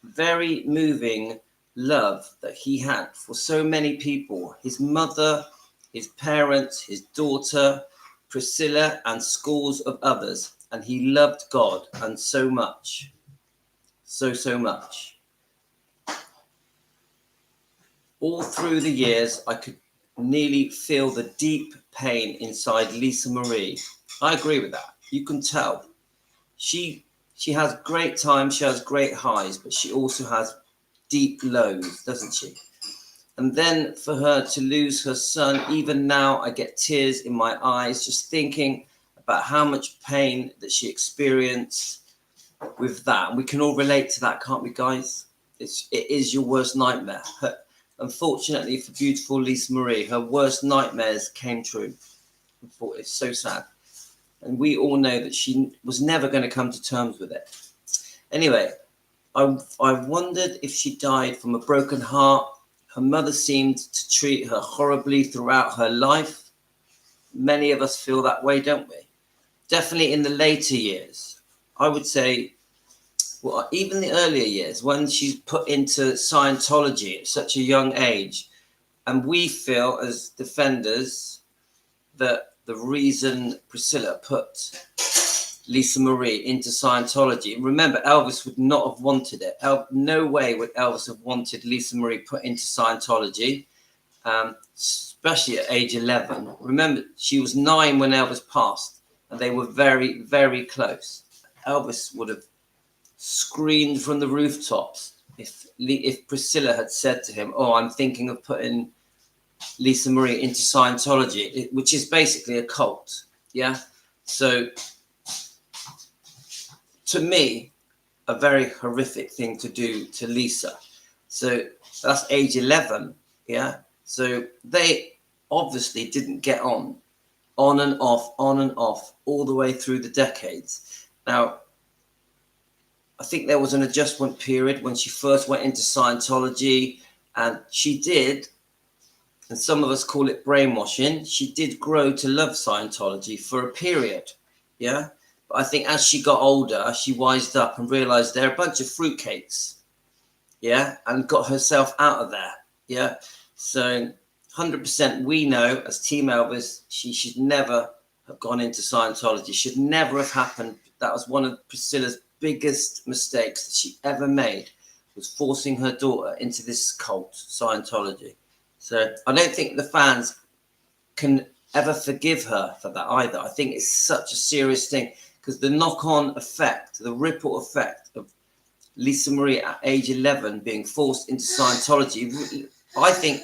very moving love that he had for so many people, his mother, his parents, his daughter, Priscilla, and scores of others. And he loved God and so much. So much. All through the years, I could nearly feel the deep pain inside Lisa Marie. I agree with that. You can tell. She has great times, she has great highs, but she also has deep lows, doesn't she? And then for her to lose her son, even now I get tears in my eyes just thinking about how much pain that she experienced with that. And we can all relate to that, can't we, guys? It is your worst nightmare. Unfortunately for beautiful Lisa Marie, her worst nightmares came true. It's so sad. And we all know that she was never going to come to terms with it. Anyway, I wondered if she died from a broken heart. Her mother seemed to treat her horribly throughout her life. many of us feel that way, don't we? Definitely in the later years. I would say, well, even the earlier years, when she's put into Scientology at such a young age, and we feel as defenders that the reason Priscilla put Lisa Marie into Scientology, remember, Elvis would not have wanted it. No way would Elvis have wanted Lisa Marie put into Scientology, especially at age 11. Remember, she was 9 when Elvis passed, and they were very, very close. Elvis would have screamed from the rooftops if Priscilla had said to him, "Oh, I'm thinking of putting Lisa Marie into Scientology," which is basically a cult. Yeah. So to me, a very horrific thing to do to Lisa. So that's age 11. Yeah. So they obviously didn't get on and off, all the way through the decades. Now, I think there was an adjustment period when she first went into Scientology, and she did, and some of us call it brainwashing, she did grow to love Scientology for a period. Yeah. But I think as she got older, she wised up and realized they're a bunch of fruitcakes. Yeah. And got herself out of there. Yeah. So 100% we know as Team Elvis, she should never have gone into Scientology. Should never have happened. That was one of Priscilla's biggest mistakes that she ever made, was forcing her daughter into this cult, Scientology. So I don't think the fans can ever forgive her for that either. I think it's such a serious thing, because the knock-on effect, the ripple effect of Lisa Marie at age 11 being forced into Scientology, I think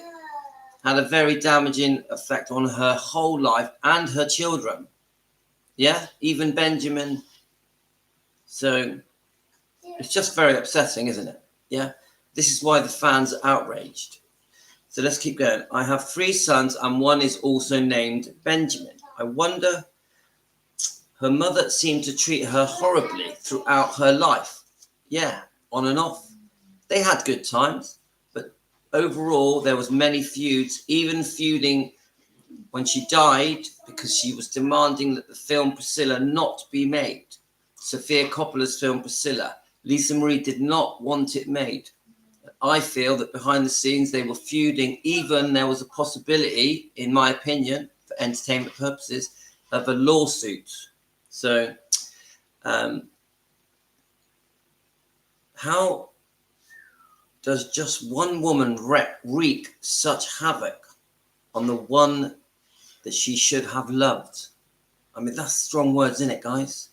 had a very damaging effect on her whole life and her children. Yeah, even Benjamin. So it's just very upsetting, isn't it? Yeah, this is why the fans are outraged. So let's keep going. I have 3 sons, and one is also named Benjamin. I wonder, her mother seemed to treat her horribly throughout her life. Yeah, on and off. They had good times, but overall there was many feuds, even feuding when she died because she was demanding that the film Priscilla not be made. Sofia Coppola's film Priscilla. Lisa Marie did not want it made. I feel that behind the scenes they were feuding. Even there was a possibility, in my opinion, for entertainment purposes, of a lawsuit. So how does just one woman wreak such havoc on the one that she should have loved? I mean, that's strong words, isn't it, guys?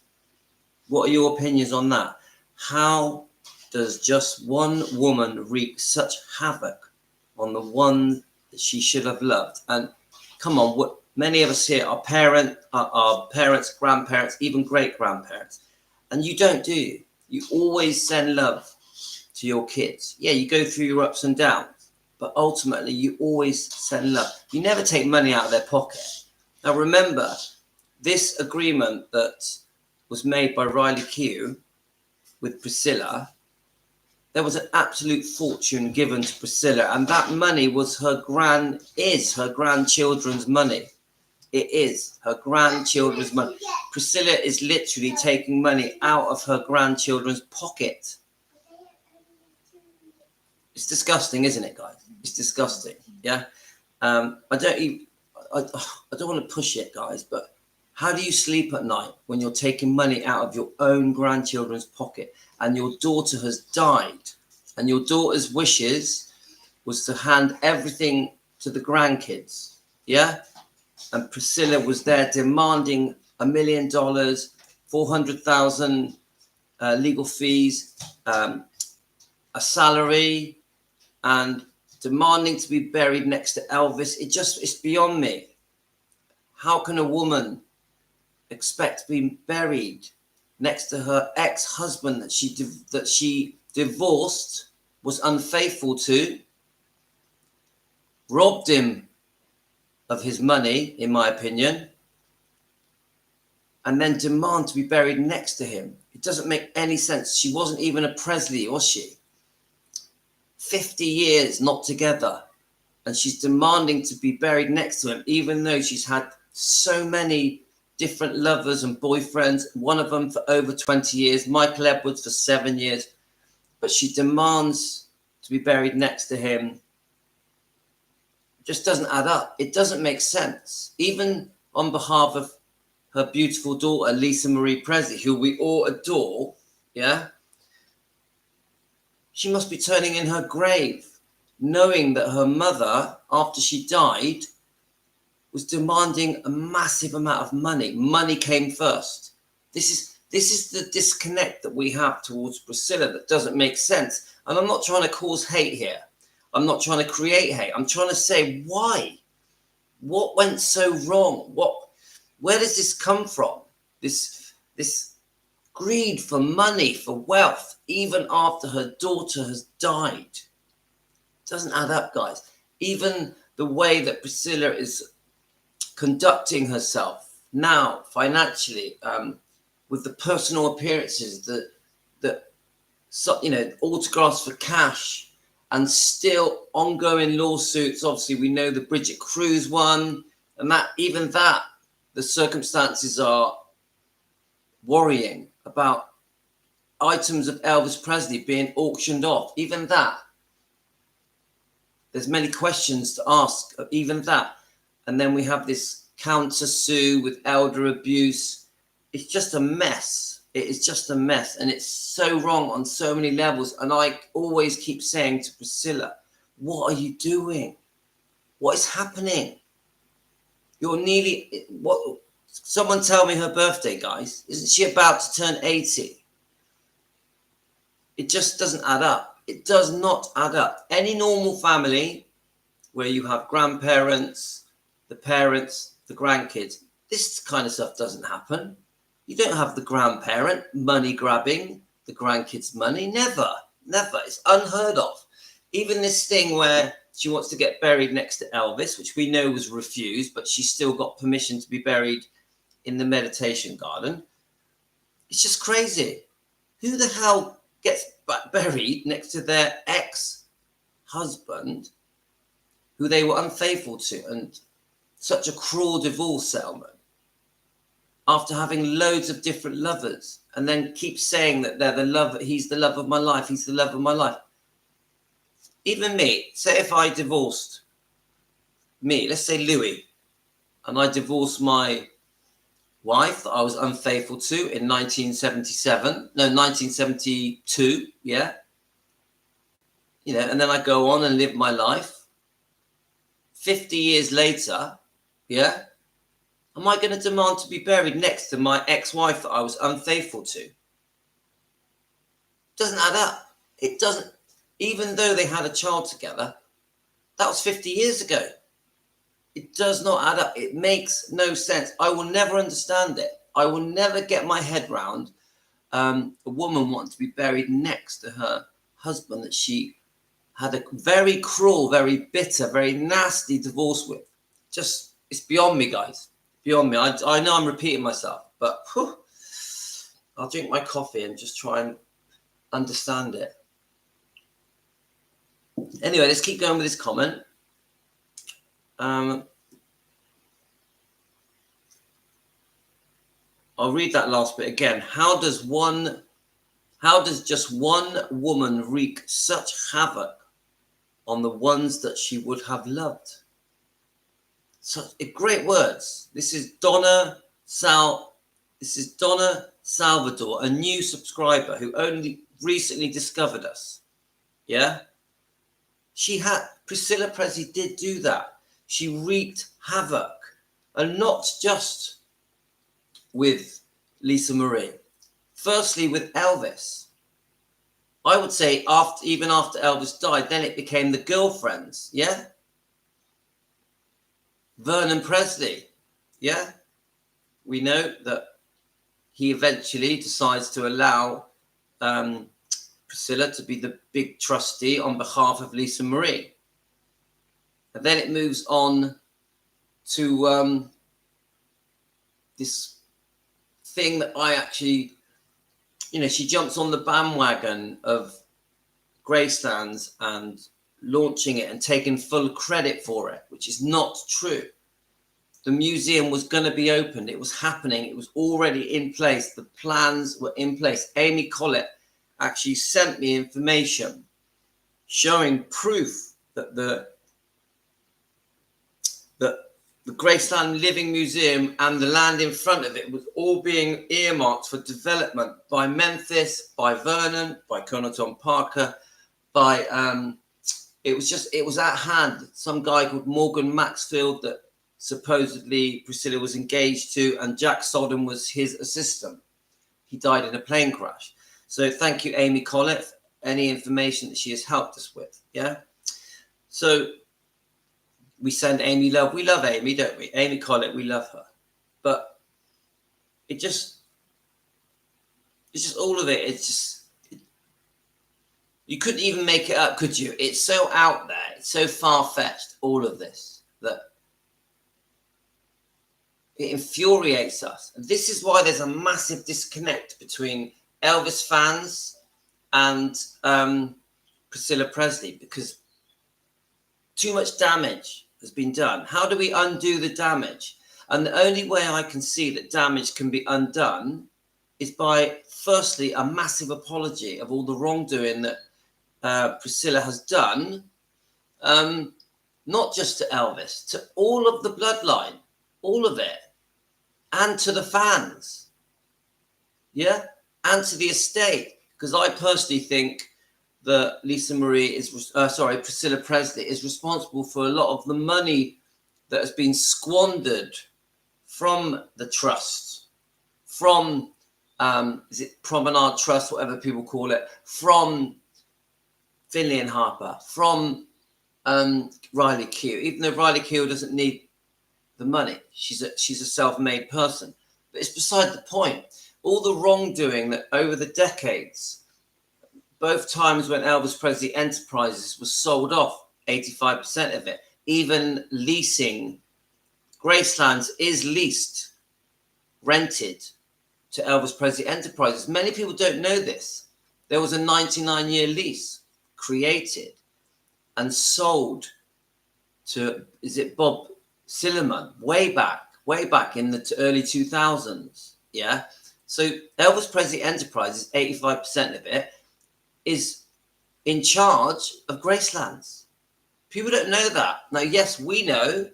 What are your opinions on that? How does just one woman wreak such havoc on the one that she should have loved? And come on, what many of us here are parents, grandparents, even great-grandparents. And you don't, do you? You always send love to your kids. Yeah, you go through your ups and downs, but ultimately you always send love. You never take money out of their pocket. Now remember, this agreement that was made by Riley Keough with Priscilla, there was an absolute fortune given to Priscilla, and that money was her grandchildren's money. It is her grandchildren's money. Priscilla is literally taking money out of her grandchildren's pocket. It's disgusting, isn't it, guys? It's disgusting. Yeah. I don't want to push it, guys, but how do you sleep at night when you're taking money out of your own grandchildren's pocket and your daughter has died and your daughter's wishes was to hand everything to the grandkids? Yeah. And Priscilla was there demanding $1 million, 400,000 legal fees, a salary, and demanding to be buried next to Elvis. It's beyond me. How can a woman expect to be buried next to her ex-husband that she divorced, was unfaithful to, robbed him of his money, in my opinion, and then demand to be buried next to him? It doesn't make any sense. She wasn't even a Presley, was she? 50 years not together, and she's demanding to be buried next to him, even though she's had so many different lovers and boyfriends, one of them for over 20 years, Michael Edwards for 7 years, but she demands to be buried next to him. It just doesn't add up. It doesn't make sense. Even on behalf of her beautiful daughter, Lisa Marie Presley, who we all adore, yeah, she must be turning in her grave, knowing that her mother, after she died, was demanding a massive amount of money. Money came first. This is the disconnect that we have towards Priscilla that doesn't make sense. And I'm not trying to cause hate here. I'm not trying to create hate. I'm trying to say why. What went so wrong? Where does this come from? This greed for money, for wealth, even after her daughter has died. Doesn't add up, guys. Even the way that Priscilla is conducting herself now financially, with the personal appearances, the autographs for cash, and still ongoing lawsuits. Obviously, we know the Bridget Cruz one, and the circumstances are worrying about items of Elvis Presley being auctioned off. Even that, there's many questions to ask of even that. And then we have this counter sue with elder abuse. It's just a mess. It is just a mess. And it's so wrong on so many levels. And I always keep saying to Priscilla, what are you doing? What is happening? You're nearly, someone tell me her birthday, guys. Isn't she about to turn 80? It just doesn't add up. It does not add up. Any normal family where you have grandparents, the parents, the grandkids, this kind of stuff doesn't happen. You don't have the grandparent money grabbing the grandkids' money. Never. It's unheard of. Even this thing where she wants to get buried next to Elvis, which we know was refused, but she still got permission to be buried in the meditation garden. It's just crazy. Who the hell gets buried next to their ex-husband who they were unfaithful to, and such a cruel divorce settlement after having loads of different lovers, and then keep saying that they're the love, he's the love of my life, he's the love of my life. Even me, say if I divorced me, let's say Louis, and I divorced my wife that I was unfaithful to in 1972, yeah, and then I go on and live my life. 50 years later, yeah, am I going to demand to be buried next to my ex-wife that I was unfaithful to? Doesn't add up. It doesn't, even though they had a child together, that was 50 years ago. It does not add up. It makes no sense. I will never understand it. I will never get my head round a woman wanting to be buried next to her husband that she had a very cruel, very bitter, very nasty divorce with. Just, it's beyond me, guys. Beyond me. I know I'm repeating myself, but I'll drink my coffee and just try and understand it. Anyway, let's keep going with this comment. I'll read that last bit again. How does just one woman wreak such havoc on the ones that she would have loved? So great words. This is Donna Salvador, a new subscriber who only recently discovered us. Yeah. Priscilla Presley did do that. She wreaked havoc, and not just with Lisa Marie. Firstly, with Elvis. I would say even after Elvis died, then it became the girlfriends, yeah? Vernon Presley, yeah? We know that he eventually decides to allow Priscilla to be the big trustee on behalf of Lisa Marie. And then it moves on to this thing that I actually, she jumps on the bandwagon of Graceland's and launching it and taking full credit for it, which is not true. the museum was going to be opened. It was happening. It was already in place. The plans were in place. Amy Collett actually sent me information showing proof that the Graceland Living Museum and the land in front of it was all being earmarked for development by Memphis, by Vernon, by Colonel Tom Parker, by it was at hand. Some guy called Morgan Maxfield that supposedly Priscilla was engaged to, and Jack Sodden was his assistant. He died in a plane crash. So thank you, Amy Collett, for any information that she has helped us with. Yeah. So we send Amy love. We love Amy, don't we? Amy Collett, we love her. But it's just all of it. You couldn't even make it up, could you? It's so out there. It's so far-fetched, all of this, that it infuriates us. And this is why there's a massive disconnect between Elvis fans and Priscilla Presley, because too much damage has been done. How do we undo the damage? And the only way I can see that damage can be undone is by, firstly, a massive apology of all the wrongdoing that Priscilla has done, not just to Elvis, to all of the bloodline, all of it, and to the fans, yeah, and to the estate. Because I personally think that Priscilla Presley is responsible for a lot of the money that has been squandered from the trust, from is it Promenade Trust, whatever people call it, from Finley and Harper, from Riley Keough. Even though Riley Keough doesn't need the money, she's a self-made person. But it's beside the point. All the wrongdoing that over the decades, both times when Elvis Presley Enterprises was sold off, 85% of it, even leasing, Gracelands is leased, rented to Elvis Presley Enterprises. Many people don't know this. There was a 99-year lease created and sold to, is it Bob Silliman, way back in the early 2000s. Yeah. So Elvis Presley Enterprises, 85% of it, is in charge of Gracelands. People don't know that. Now, yes, we know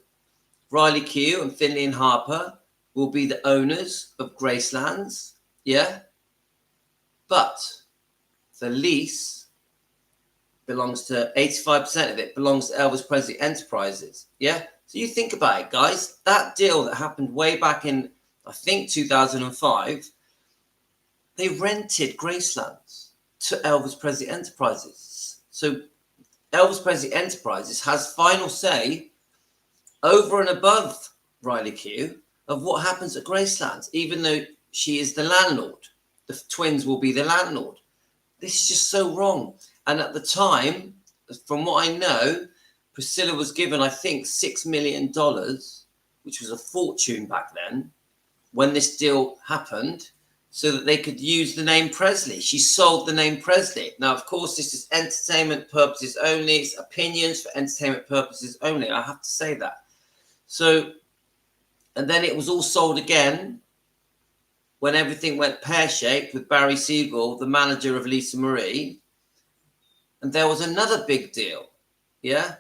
Riley Keough and Finley and Harper will be the owners of Gracelands. Yeah. But the lease belongs to 85% of it belongs to Elvis Presley Enterprises. Yeah. So you think about it, guys. That deal that happened way back in, I think, 2005, they rented Gracelands to Elvis Presley Enterprises. So Elvis Presley Enterprises has final say over and above Riley Keough of what happens at Gracelands, even though she is the landlord. The twins will be the landlord. This is just so wrong. And at the time, from what I know, Priscilla was given, I think, $6 million, which was a fortune back then, when this deal happened, so that they could use the name Presley. She sold the name Presley. Now, of course, this is entertainment purposes only. It's opinions for entertainment purposes only. I have to say that. So, and then it was all sold again when everything went pear-shaped with Barry Siegel, the manager of Lisa Marie. And there was another big deal, yeah?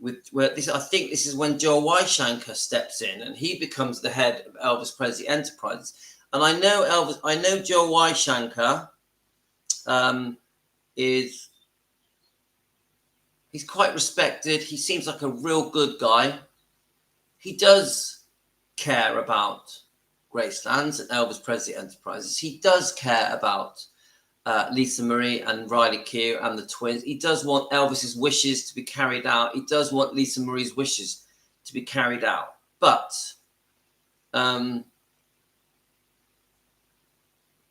I think this is when Joe Weishankar steps in and he becomes the head of Elvis Presley Enterprises. And I know Joe Weishankar he's quite respected. He seems like a real good guy. He does care about Gracelands and Elvis Presley Enterprises. He does care about Lisa Marie and Riley Keough and the twins. He does want Elvis's wishes to be carried out. He does want Lisa Marie's wishes to be carried out. But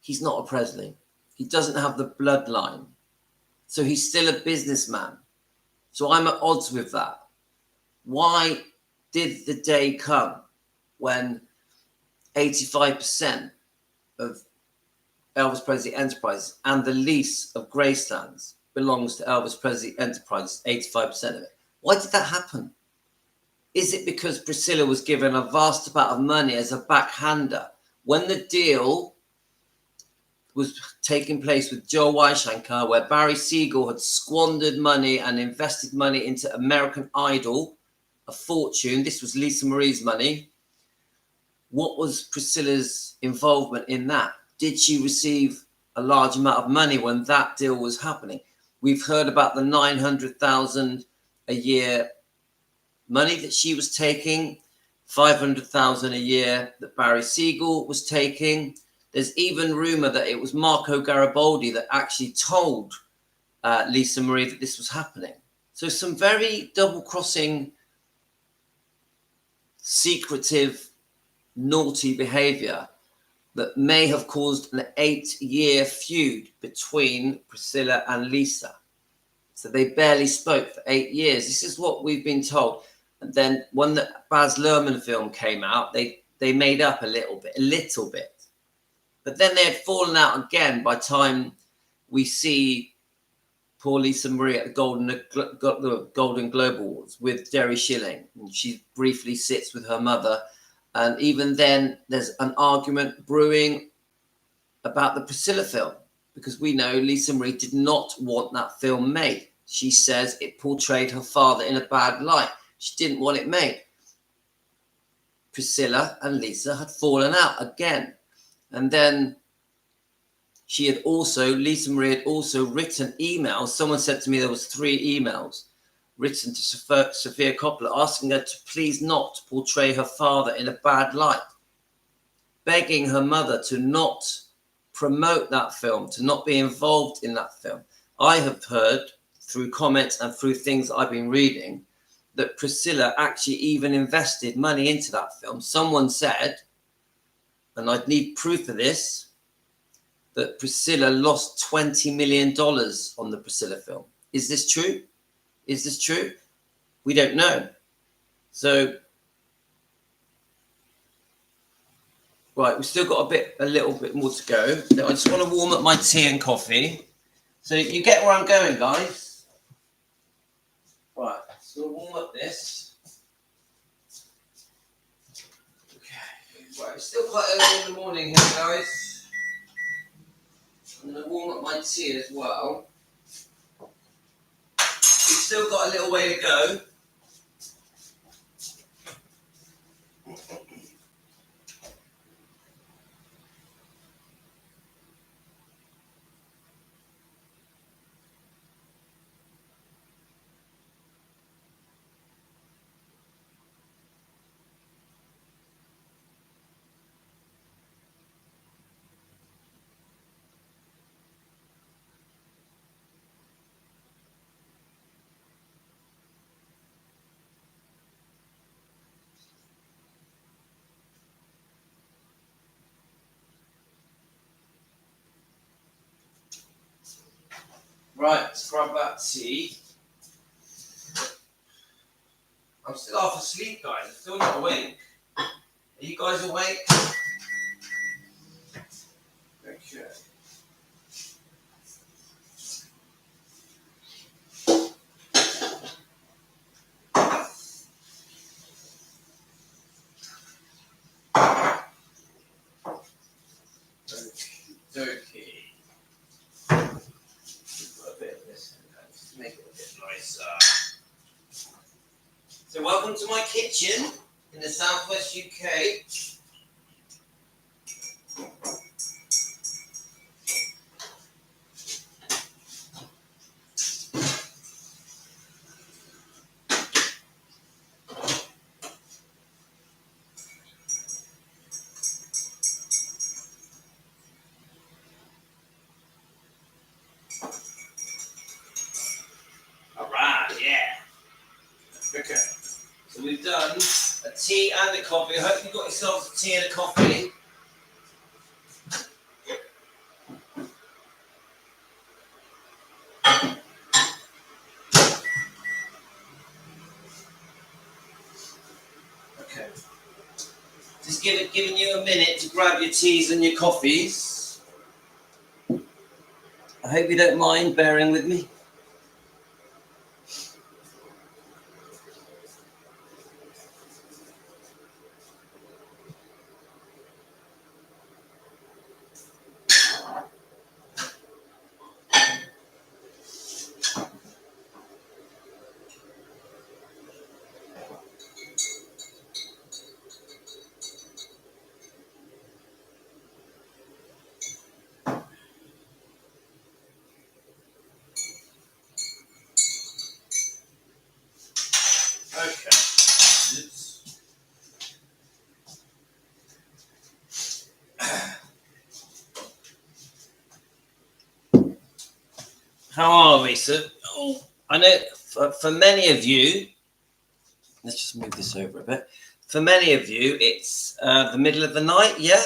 he's not a Presley. He doesn't have the bloodline. So he's still a businessman. So I'm at odds with that. Why did the day come when 85% of Elvis Presley Enterprises and the lease of Gracelands belongs to Elvis Presley Enterprises, 85% of it? Why did that happen? Is it because Priscilla was given a vast amount of money as a backhander? When the deal was taking place with Joe Weishankar, where Barry Siegel had squandered money and invested money into American Idol, a fortune. This was Lisa Marie's money. What was Priscilla's involvement in that? Did she receive a large amount of money when that deal was happening? We've heard about the $900,000 a year money that she was taking, $500,000 a year that Barry Siegel was taking. There's even rumor that it was Marco Garibaldi that actually told Lisa Marie that this was happening. So some very double-crossing, secretive, naughty behavior that may have caused an 8-year feud between Priscilla and Lisa. So they barely spoke for 8 years. This is what we've been told. And then when the Baz Luhrmann film came out, they made up a little bit. But then they had fallen out again by the time we see poor Lisa Marie at the Golden Globe Awards with Jerry Schilling. And she briefly sits with her mother. And even then, there's an argument brewing about the Priscilla film, because we know Lisa Marie did not want that film made. She says it portrayed her father in a bad light. She didn't want it made. Priscilla and Lisa had fallen out again. And then Lisa Marie had also written emails. Someone said to me there was 3 emails written to Sofia Coppola asking her to please not portray her father in a bad light, begging her mother to not promote that film, to not be involved in that film. I have heard through comments and through things I've been reading that Priscilla actually even invested money into that film. Someone said, and I'd need proof of this, that Priscilla lost $20 million on the Priscilla film. Is this true? Is this true? We don't know. So, right, we've still got a little bit more to go. I just want to warm up my tea and coffee. So you get where I'm going, guys. Right, so we'll warm up this. Okay, right, it's still quite early in the morning here, guys. I'm going to warm up my tea as well. We've still got a little way to go. Right, let's grab that tea. I'm still half asleep, guys. I'm still not awake. Are you guys awake? Okay. Okay. Put a bit of this in there just to make it a bit nicer. So welcome to my kitchen in the southwest UK. Alright, yeah. Okay. So we've done a tea and a coffee. I hope you got yourselves a tea and a coffee. Okay. Just giving you a minute to grab your teas and your coffees. I hope you don't mind bearing with me. How are we? So, I know for many of you, let's just move this over a bit. For many of you, it's the middle of the night. Yeah,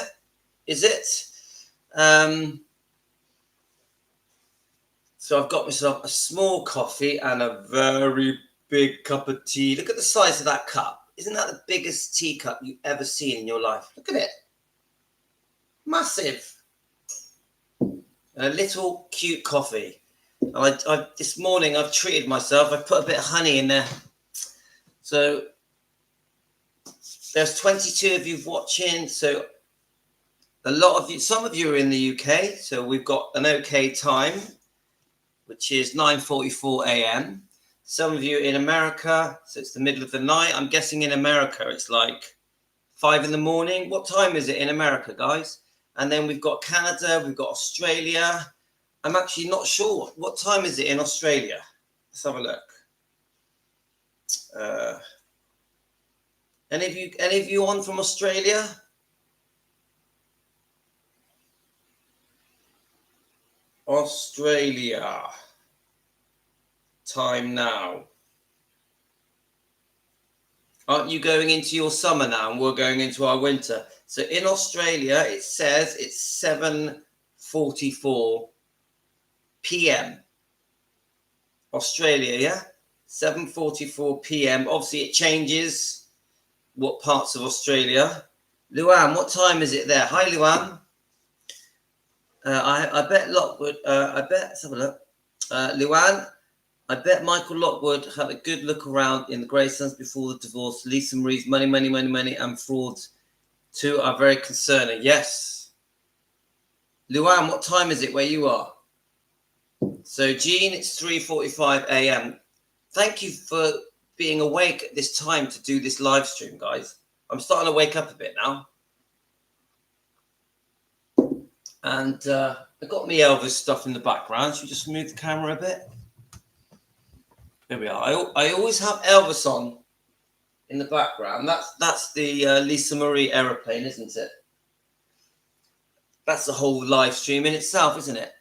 is it? So I've got myself a small coffee and a very big cup of tea. Look at the size of that cup. Isn't that the biggest teacup you've ever seen in your life? Look at it. Massive. A little cute coffee. I this morning I've treated myself. I've put a bit of honey in there. So there's 22 of you watching. So a lot of you, some of you are in the UK. So we've got an okay time, which is 9:44 a.m. Some of you in America, so it's the middle of the night. I'm guessing in America it's like 5 in the morning. What time is it in America, guys? And then we've got Canada, we've got Australia. I'm actually not sure. What time is it in Australia? Let's have a look. Any of you on from Australia? Australia. Time now. Aren't you going into your summer now and we're going into our winter? So in Australia, it says it's 7:44 p.m. Australia, yeah? 7:44 p.m. Obviously, it changes what parts of Australia. Luan, what time is it there? Hi, Luan. I bet Lockwood, let's have a look. Luan, I bet Michael Lockwood had a good look around in the Graysons before the divorce. Lisa Marie's money, and frauds too are very concerning. Yes. Luan, what time is it where you are? So, Jean, it's 3:45 a.m. Thank you for being awake at this time to do this live stream, guys. I'm starting to wake up a bit now. And I got me Elvis stuff in the background. Should we just move the camera a bit? There we are. I always have Elvis on in the background. That's the Lisa Marie aeroplane, isn't it? That's the whole live stream in itself, isn't it?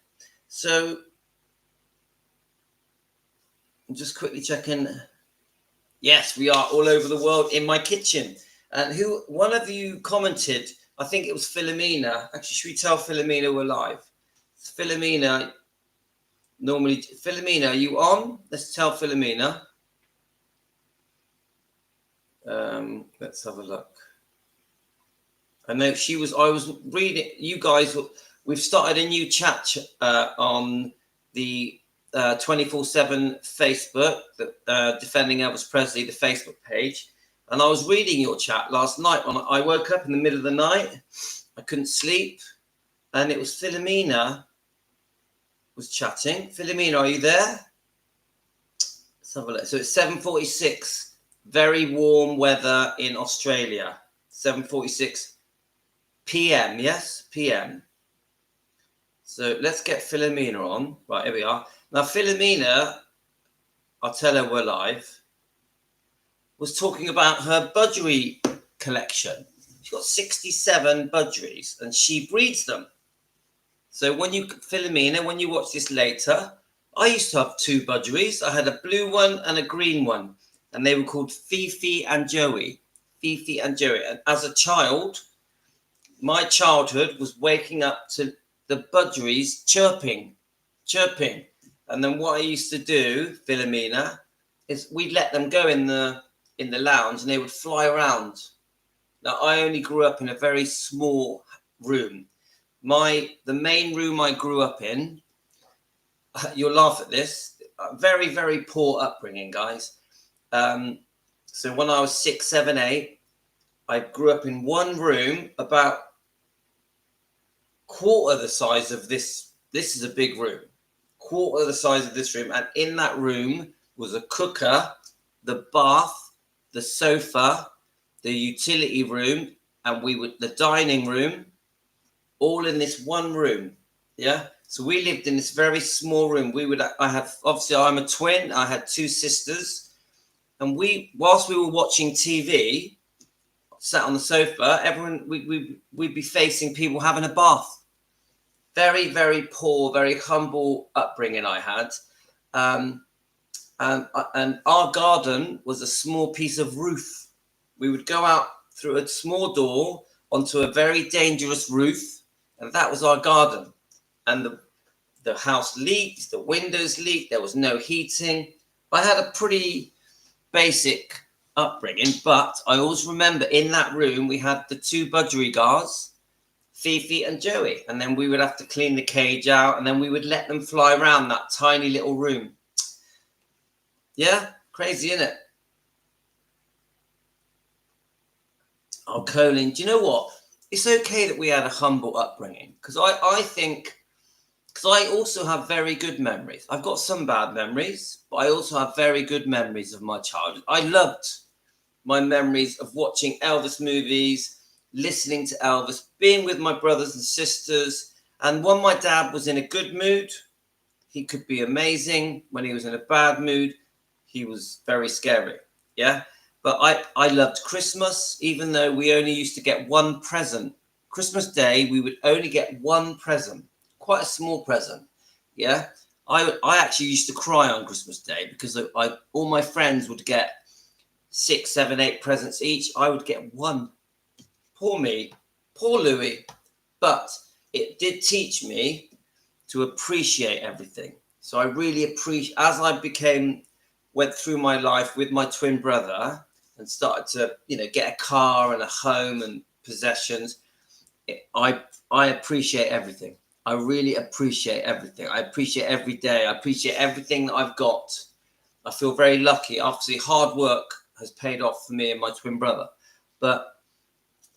So I'm just quickly checking. Yes, we are all over the world in my kitchen. And one of you commented, I think it was Philomena. Actually, should we tell Philomena we're live? Philomena, Philomena, are you on? Let's tell Philomena. Let's have a look. I know I was reading, you guys, we've started a new chat on the 24/7 Facebook, Defending Elvis Presley, the Facebook page. And I was reading your chat last night when I woke up in the middle of the night. I couldn't sleep. And it was Philomena was chatting. Philomena, are you there? Let's have a look. So it's 7:46. Very warm weather in Australia. 7:46 p.m. Yes, p.m. So let's get Philomena on. Right, here we are. Now, Philomena, I'll tell her we're live, was talking about her budgie collection. She's got 67 budgies and she breeds them. So Philomena, when you watch this later, I used to have 2 budgies. I had a blue one and a green one. And they were called Fifi and Joey. Fifi and Joey. And as a child, my childhood was waking up to the budgies chirping. And then what I used to do, Philomena, is we'd let them go in the lounge and they would fly around. Now, I only grew up in a very small room. The main room I grew up in, you'll laugh at this, very, very poor upbringing, guys. So when I was 6, 7, 8, I grew up in one room about quarter the size of this. This is a big room, quarter the size of this room. And in that room was a cooker, the bath, the sofa, the utility room, and the dining room, all in this one room. Yeah. So we lived in this very small room. Obviously I'm a twin. I had 2 sisters. And whilst we were watching TV, sat on the sofa, we'd be facing people having a bath. very, very poor, very humble upbringing I had. And our garden was a small piece of roof. We would go out through a small door onto a very dangerous roof, and that was our garden. And the house leaked, the windows leaked, there was no heating. I had a pretty basic upbringing, but I always remember in that room we had the two budgerigars, Fifi and Joey, and then we would have to clean the cage out, and then we would let them fly around that tiny little room. Yeah, crazy, isn't it? Oh, Colin, do you know what? It's okay that we had a humble upbringing, because I think, because I also have very good memories. I've got some bad memories, but I also have very good memories of my childhood. I loved my memories of watching Elvis movies, listening to Elvis, being with my brothers and sisters. And when my dad was in a good mood, he could be amazing. When he was in a bad mood, he was very scary. Yeah. But I loved Christmas, even though we only used to get one present. Christmas Day, we would only get one present, quite a small present. Yeah. I actually used to cry on Christmas Day because all my friends would get 6, 7, 8 presents each. I would get one. Poor me, poor Louis. But it did teach me to appreciate everything. So I really appreciate, as I went through my life with my twin brother and started to, get a car and a home and possessions. I appreciate everything. I really appreciate everything. I appreciate every day. I appreciate everything that I've got. I feel very lucky. Obviously, hard work has paid off for me and my twin brother. But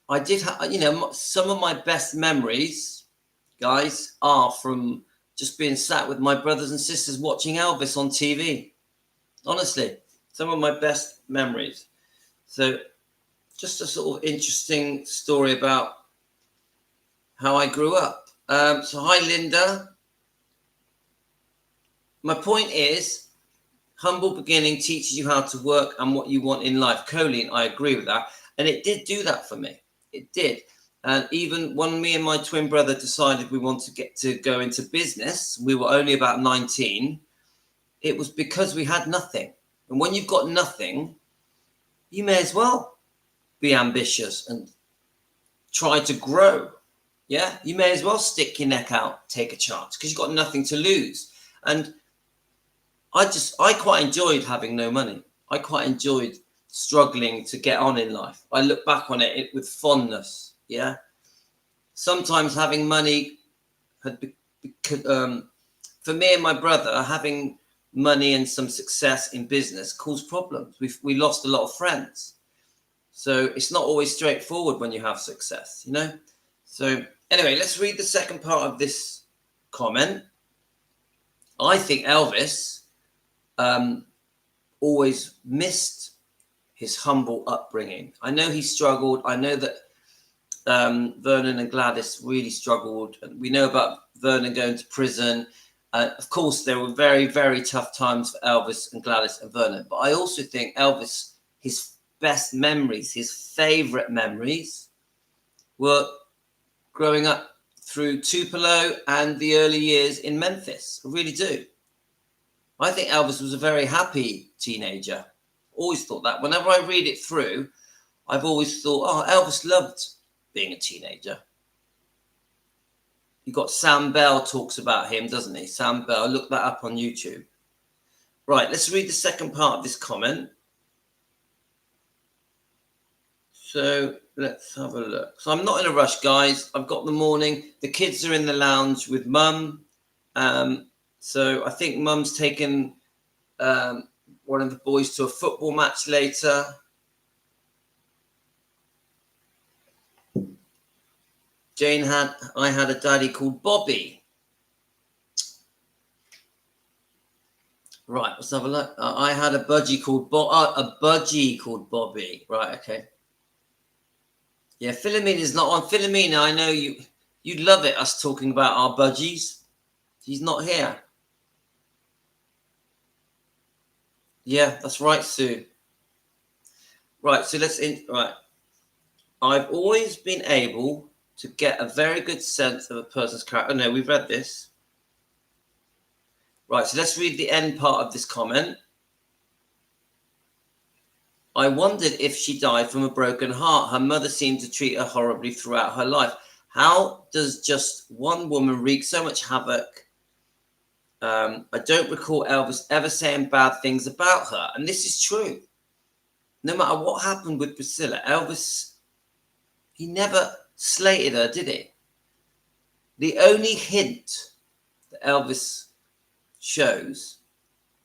I did have, some of my best memories, guys, are from just being sat with my brothers and sisters watching Elvis on TV. Honestly, some of my best memories. So just a sort of interesting story about how I grew up. So hi, Linda. My point is, humble beginning teaches you how to work and what you want in life. Colleen, I agree with that. And it did do that for me. It did. And even when me and my twin brother decided we wanted to go into business, we were only about 19. It was because we had nothing. And when you've got nothing, you may as well be ambitious and try to grow. Yeah, you may as well stick your neck out, take a chance, because you've got nothing to lose. And I quite enjoyed having no money. I quite enjoyed struggling to get on in life. I look back on it with fondness. Yeah, sometimes having money for me and my brother, having money and some success in business caused problems. We lost a lot of friends. So it's not always straightforward when you have success, So anyway, let's read the second part of this comment. I think Elvis always missed his humble upbringing. I know he struggled. I know that Vernon and Gladys really struggled. We know about Vernon going to prison. Of course, there were very, very tough times for Elvis and Gladys and Vernon. But I also think Elvis, his best memories, his favorite memories were growing up through Tupelo and the early years in Memphis. I really do. I think Elvis was a very happy teenager. Always thought that. Whenever I read it through, I've always thought, oh, Elvis loved being a teenager. You got Sam Bell talks about him, doesn't he? Sam Bell, look that up on YouTube. Right, let's read the second part of this comment. So let's have a look. So I'm not in a rush, guys. I've got the morning. The kids are in the lounge with Mum. So I think Mum's taken one of the boys to a football match later. I had a daddy called Bobby. Right, let's have a look. I had a budgie called Bobby. Right, okay. Yeah, Philomena's not on. Philomena, I know you'd love it, us talking about our budgies. She's not here. Yeah, that's right, Sue. Right, so right. I've always been able to get a very good sense of a person's character. Oh, no, we've read this. Right, so let's read the end part of this comment. I wondered if she died from a broken heart. Her mother seemed to treat her horribly throughout her life. How does just one woman wreak so much havoc? I don't recall Elvis ever saying bad things about her. And this is true. No matter what happened with Priscilla, Elvis, he never slated her, did he? The only hint that Elvis shows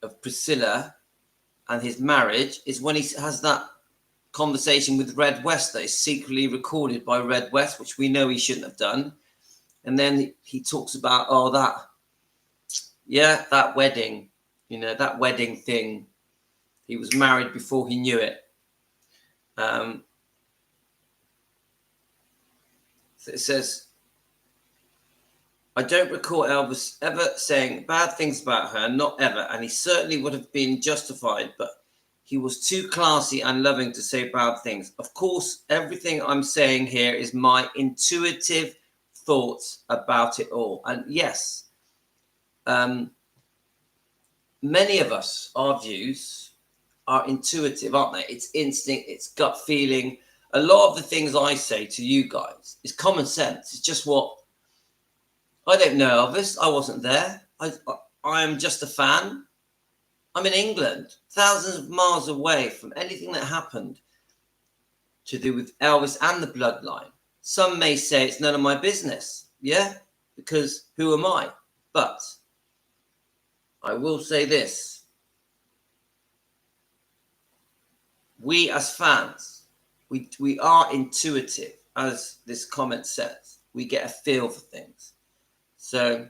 of Priscilla and his marriage is when he has that conversation with Red West that is secretly recorded by Red West, which we know he shouldn't have done. And then he talks about, that wedding, that wedding thing. He was married before he knew it. So it says, I don't recall Elvis ever saying bad things about her, not ever, and he certainly would have been justified, but he was too classy and loving to say bad things. Of course, everything I'm saying here is my intuitive thoughts about it all. And yes, many of us, our views are intuitive, aren't they? It's instinct, it's gut feeling. A lot of the things I say to you guys is common sense. It's just what I don't know, Elvis. I wasn't there. I am just a fan. I'm in England, thousands of miles away from anything that happened to do with Elvis and the bloodline. Some may say it's none of my business. Yeah, because who am I? But I will say this. We as fans, we are intuitive, as this comment says. We get a feel for things. So,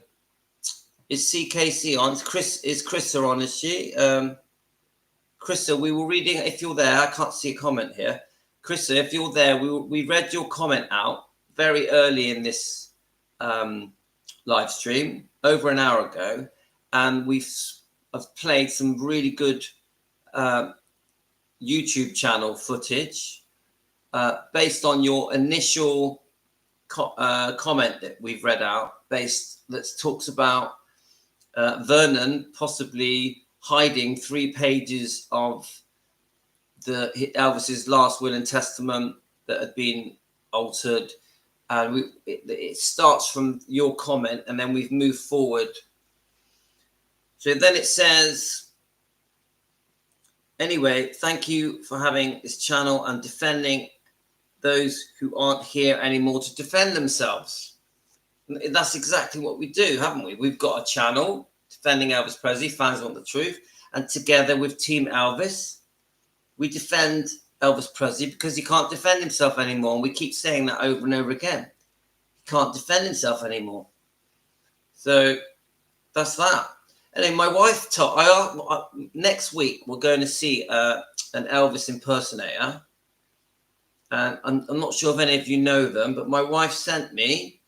is CKC on? Is Chrissa on? Is she? Chrissa, we were reading. If you're there, I can't see a comment here. Chrissa, if you're there, we read your comment out very early in this live stream, over an hour ago, and I've played some really good YouTube channel footage based on your initial comment that we've read out. That talks about Vernon possibly hiding 3 pages of Elvis's last will and testament that had been altered, and it starts from your comment, and then we've moved forward. So then it says, anyway, thank you for having this channel and defending those who aren't here anymore to defend themselves. That's exactly what we do, haven't we? We've got a channel defending Elvis Presley, Fans Want the Truth, and together with Team Elvis, we defend Elvis Presley because he can't defend himself anymore. And we keep saying that over and over again. He can't defend himself anymore. So that's that. Anyway, my wife next week we're going to see an Elvis impersonator. And I'm not sure if any of you know them, but my wife sent me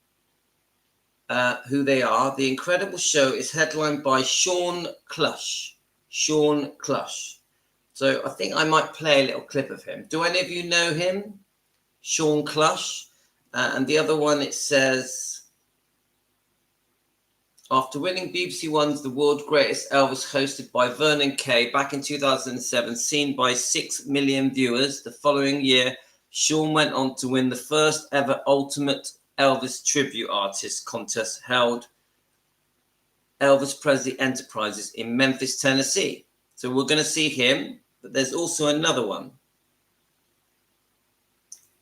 who they are. The incredible show is headlined by Sean Clush. Sean Clush. So I think I might play a little clip of him. Do any of you know him? Sean Clush. And the other one, it says, after winning BBC One's The World's Greatest Elvis, hosted by Vernon Kay back in 2007, seen by 6 million viewers, the following year, Sean went on to win the first ever Ultimate Elvis Tribute Artist contest held Elvis Presley Enterprises in Memphis, Tennessee. So we're going to see him, but there's also another one.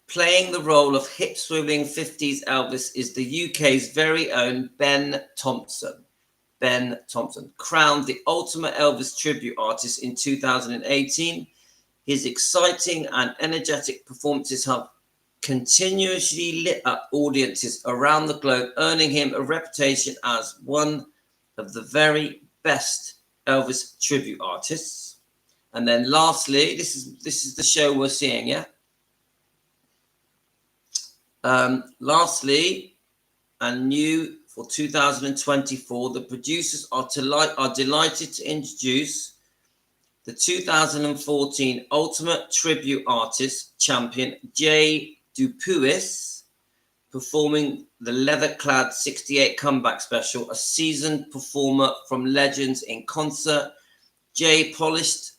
Playing the role of hip-swiveling 50s Elvis is the UK's very own Ben Thompson. Ben Thompson, crowned the Ultimate Elvis Tribute Artist in 2018. His exciting and energetic performances have continuously lit up audiences around the globe, earning him a reputation as one of the very best Elvis tribute artists. And then lastly, this is the show we're seeing, yeah? Lastly, and new for 2024, the producers are delighted to introduce the 2014 Ultimate Tribute Artist champion, Jay Dupuis, performing the leather-clad 68 comeback special, a seasoned performer from legends in concert. Jay's polished,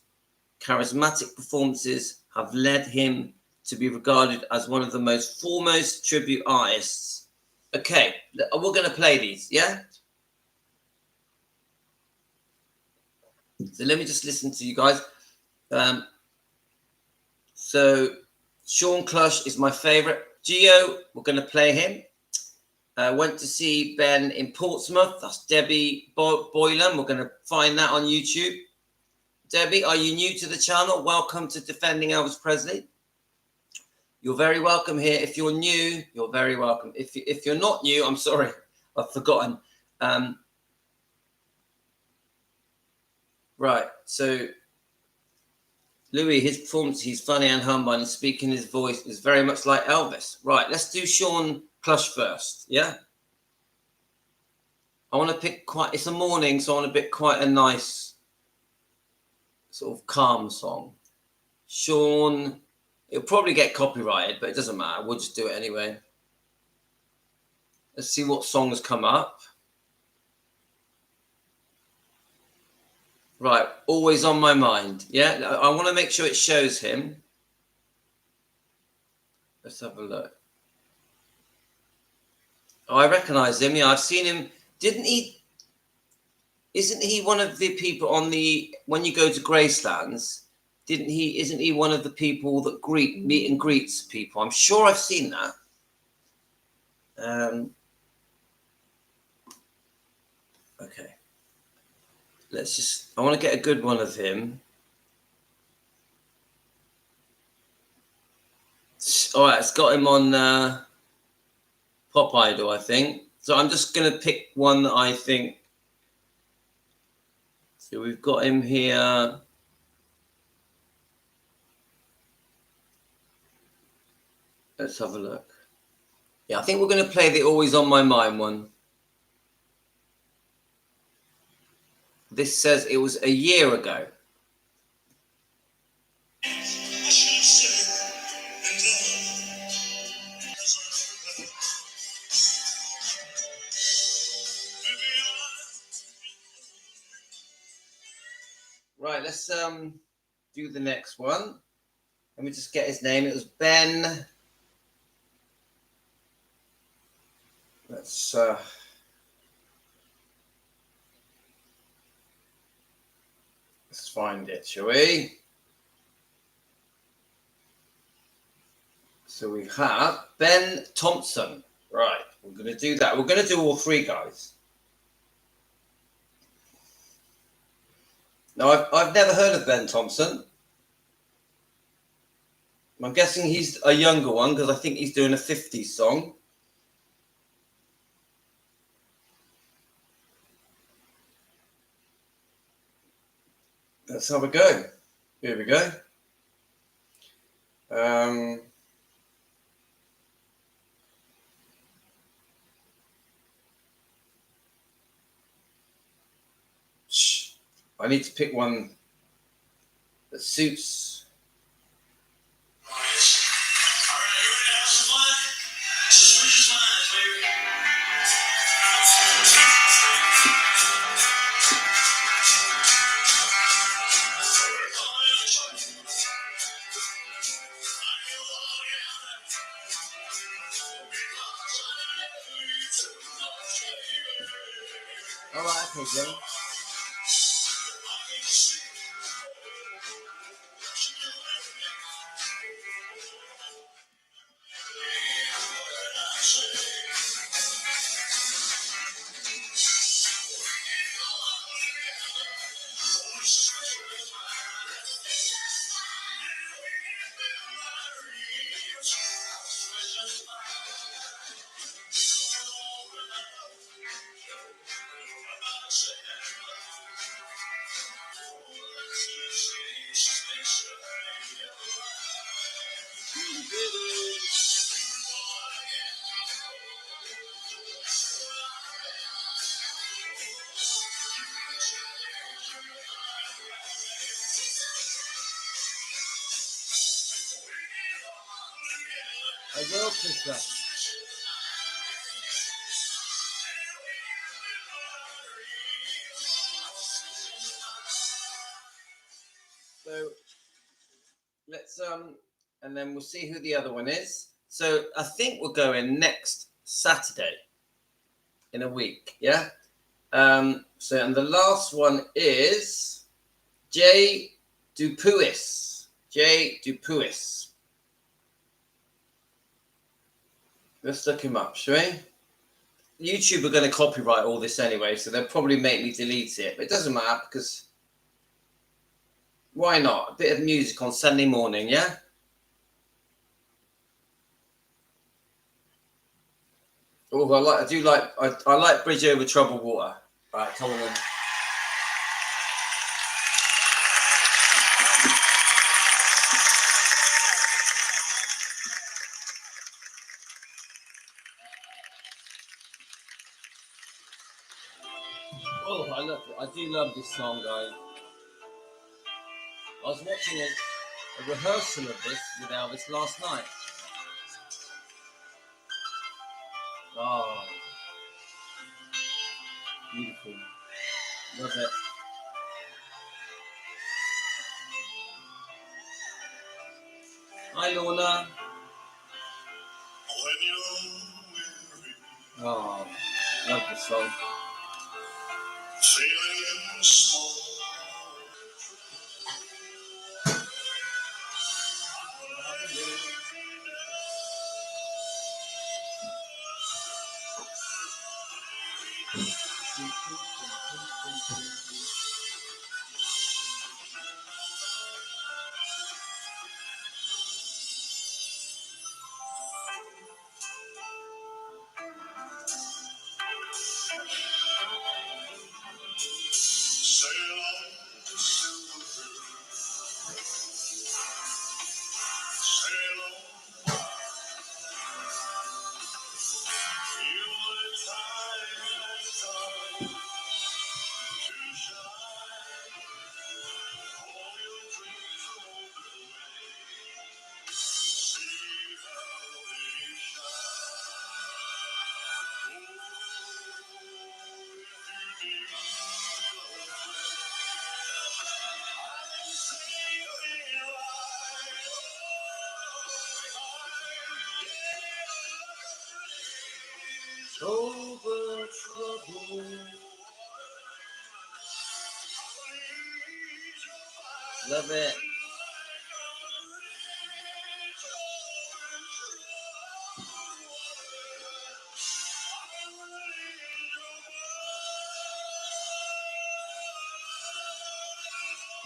charismatic performances have led him to be regarded as one of the most foremost tribute artists. Okay, we're going to play these, yeah? So let me just listen to you guys. So Sean Clush is my favorite. Gio, we're going to play him. Went to see Ben in Portsmouth. That's Debbie Boylan. We're going to find that on YouTube. Debbie, are you new to the channel? Welcome to Defending Elvis Presley. You're very welcome here. If you're new, you're very welcome. If you're not new, I'm sorry, I've forgotten. Right, so Louis, his performance, he's funny and humble, and speaking his voice is very much like Elvis. Right, let's do Sean Clush first, yeah? I want to pick it's a morning, so I want to pick quite a nice, sort of calm song. Sean, it'll probably get copyrighted, but it doesn't matter. We'll just do it anyway. Let's see what songs come up. Right, Always on My Mind. Yeah, I want to make sure it shows him. Let's have a look. Oh, I recognize him. Yeah, I've seen him. Didn't he? Isn't he one of the people on the, when you go to Gracelands, isn't he one of the people that meet and greets people? I'm sure I've seen that. Okay. I want to get a good one of him. All right, it's got him on Pop Idol, I think. So I'm just going to pick one that I think. So we've got him here. Let's have a look. Yeah, I think we're going to play the Always on My Mind one. This says it was a year ago. Right, let's do the next one. Let me just get his name. It was Ben. Let's find it, shall we? So we have Ben Thompson. Right, we're going to do that. We're going to do all three, guys. Now, I've never heard of Ben Thompson. I'm guessing he's a younger one because I think he's doing a 50s song. Let's have a go. Here we go. I need to pick one that suits. All right, okay, Jay. I will push that. So let's and then we'll see who the other one is. So I think we're going next Saturday in a week. Yeah. So and the last one is Jay Dupuis. Jay Dupuis. Let's look him up, shall we? YouTube are going to copyright all this anyway, so they'll probably make me delete it. But it doesn't matter because why not? A bit of music on Sunday morning, yeah? Oh, I like Bridge Over Troubled Water. All right, come on then. Oh, I do love this song, guys. I was watching a rehearsal of this with Elvis last night. Oh, beautiful. Love it. Hi, Lorna. Oh, love this song. Over trouble. Love it.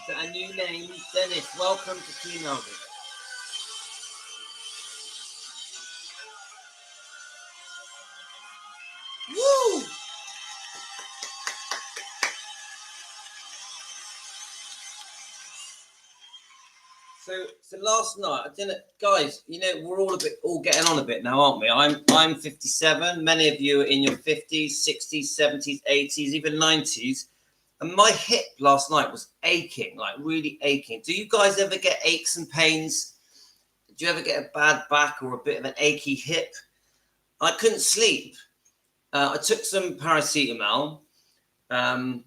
Is that a new name? Dennis, welcome to Team Elvis. Woo! So last night, I didn't, guys. You know, we're all getting on a bit now, aren't we? I'm 57. Many of you are in your 50s, 60s, 70s, 80s, even 90s. And my hip last night was aching, like really aching. Do you guys ever get aches and pains? Do you ever get a bad back or a bit of an achy hip? I couldn't sleep. I took some paracetamol, and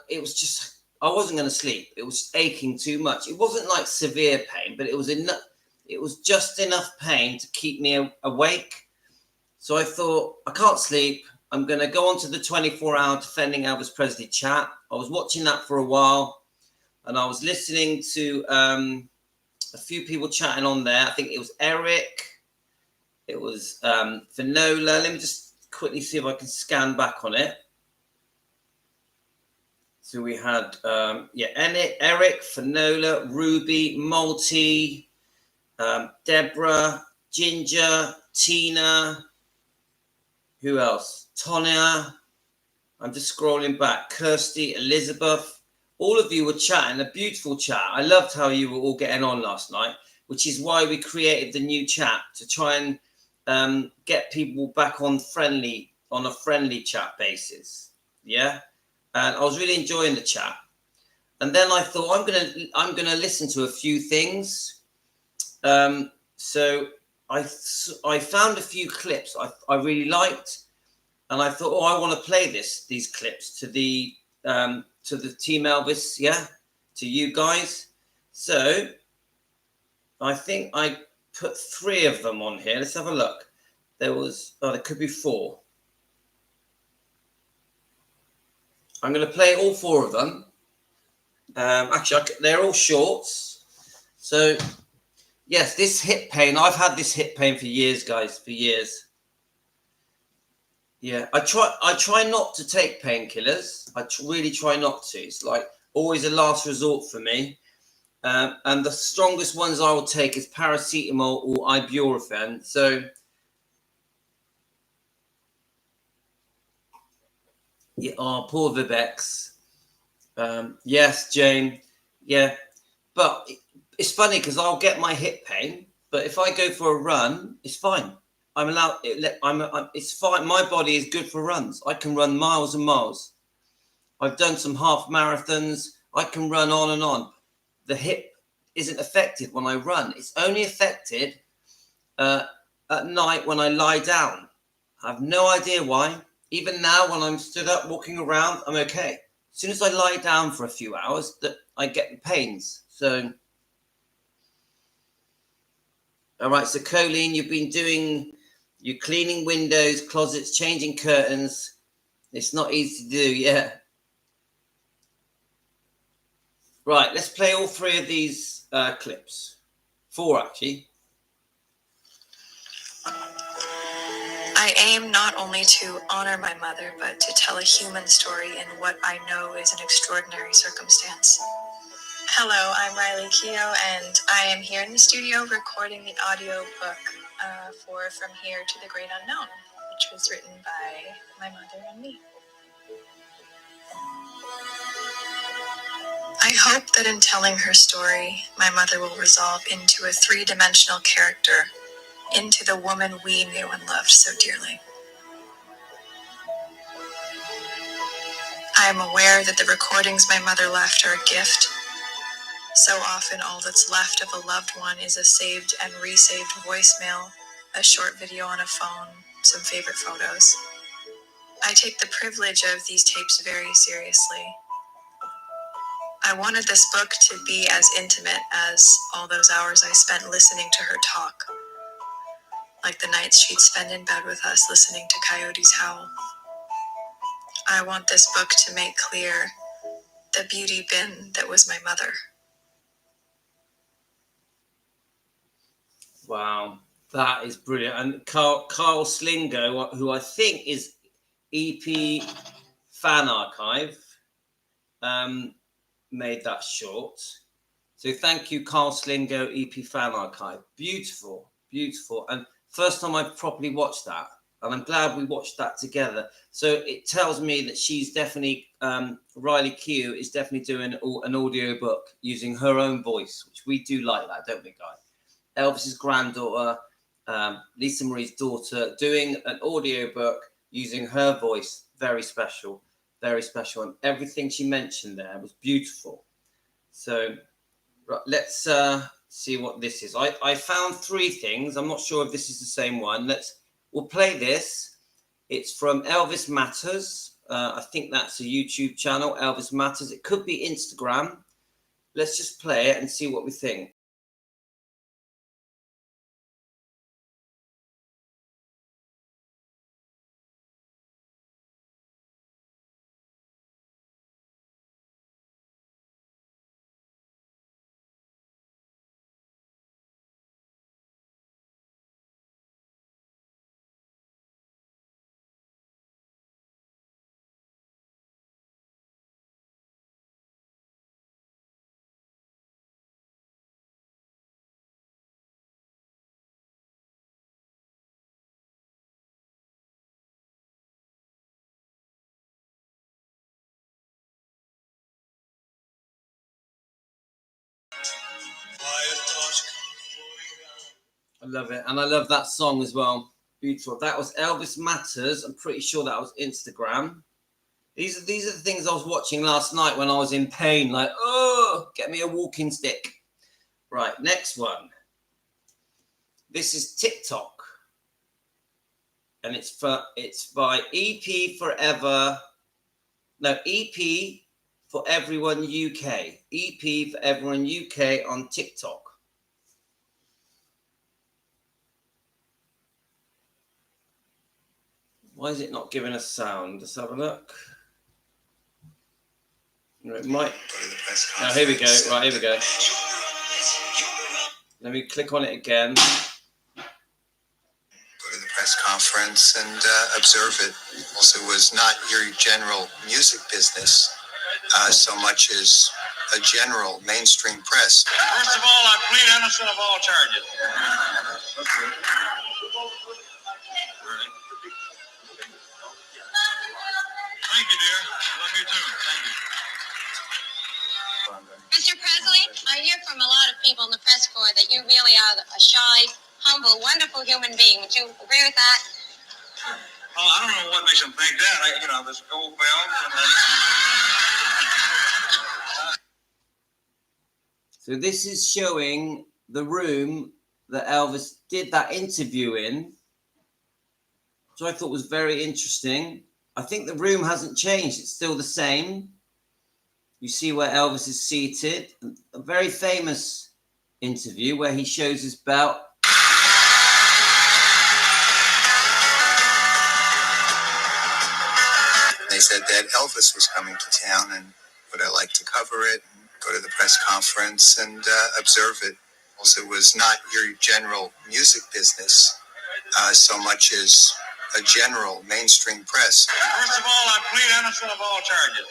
it was just, I wasn't going to sleep. It was aching too much. It wasn't like severe pain, but it was enough. It was just enough pain to keep me awake. So I thought, I can't sleep. I'm going to go on to the 24-hour Defending Elvis Presley chat. I was watching that for a while, and I was listening to a few people chatting on there. I think it was Eric. It was Finola. Let me just quickly see if I can scan back on it. So we had, Eric, Finola, Ruby, Multi, Deborah, Ginger, Tina. Who else? Tonya. I'm just scrolling back. Kirsty, Elizabeth. All of you were chatting, a beautiful chat. I loved how you were all getting on last night, which is why we created the new chat to try and get people back on a friendly chat basis. Yeah. And I was really enjoying the chat. And then I thought I'm gonna listen to a few things. So I found a few clips I really liked, and I thought, I want to play these clips to the Team Elvis, to you guys. So I think I put 3 of them on here. Let's have a look. There could be 4. I'm going to play all 4 of them. Actually, they're all shorts. So, yes, this hip pain. I've had this hip pain for years, guys, for years. Yeah, I try not to take painkillers. I really try not to. It's like always a last resort for me. And the strongest ones I will take is paracetamol or ibuprofen. So, yeah, poor Vibex. Yes, Jane. Yeah, but it's funny because I'll get my hip pain, but if I go for a run, it's fine. I'm allowed. It's fine. My body is good for runs. I can run miles and miles. I've done some half marathons. I can run on and on. The hip isn't affected when I run. It's only affected at night when I lie down. I have no idea why. Even now, when I'm stood up walking around, I'm okay. As soon as I lie down for a few hours, that I get the pains. So, all right. So, Colleen, you're cleaning windows, closets, changing curtains. It's not easy to do. Yeah. Right. Let's play all 3 of these clips. 4 actually. I aim not only to honor my mother, but to tell a human story in what I know is an extraordinary circumstance. Hello, I'm Riley Keough, and I am here in the studio recording the audio book for From Here to the Great Unknown, which was written by my mother and me. I hope that in telling her story, my mother will resolve into a 3-dimensional character, into the woman we knew and loved so dearly. I am aware that the recordings my mother left are a gift. So often all that's left of a loved one is a saved and resaved voicemail, a short video on a phone, some favorite photos. I take the privilege of these tapes very seriously. I wanted this book to be as intimate as all those hours I spent listening to her talk, like the nights she'd spend in bed with us listening to coyotes howl. I want this book to make clear the beauty bin that was my mother. Wow, that is brilliant. And Carl Slingo, who I think is EP Fan Archive, made that short. So thank you, Carl Slingo, EP Fan Archive. Beautiful, beautiful. And first time I've properly watched that. And I'm glad we watched that together. So it tells me that she's definitely, Riley Keough is definitely doing an audio book using her own voice, which we do like that, don't we, guys? Elvis's granddaughter, Lisa Marie's daughter, doing an audio book using her voice. Very special, very special. And everything she mentioned there was beautiful. So right, let's see what this is. I found 3 things. I'm not sure if this is the same one. We'll play this. It's from Elvis Matters. I think that's a YouTube channel, Elvis Matters. It could be Instagram. Let's just play it and see what we think. I love it. And I love that song as well. Beautiful. That was Elvis Matters. I'm pretty sure that was Instagram. These are the things I was watching last night when I was in pain. Like, oh, get me a walking stick. Right, next one. This is TikTok. And it's by EP Forever. No, EP for Everyone UK. EP for Everyone UK on TikTok. Why is it not giving us sound? Let's have a look. It might. Oh, here we go. Right, here we go. Let me click on it again. Go to the press conference and observe it. Also, it was not your general music business so much as a general mainstream press. First of all, I plead innocent of all charges. Thank you, dear. Love you too. Thank you. Mr. Presley, I hear from a lot of people in the press corps that you really are a shy, humble, wonderful human being. Would you agree with that? Oh, I don't know what makes them think that. This gold belt. So this is showing the room that Elvis did that interview in, which I thought was very interesting. I think the room hasn't changed. It's still the same. You see where Elvis is seated. A very famous interview where he shows his belt. They said that Elvis was coming to town and would I like to cover it and go to the press conference and observe it. Also, it was not your general music business so much as a general mainstream press. First of all, I plead innocent of all charges.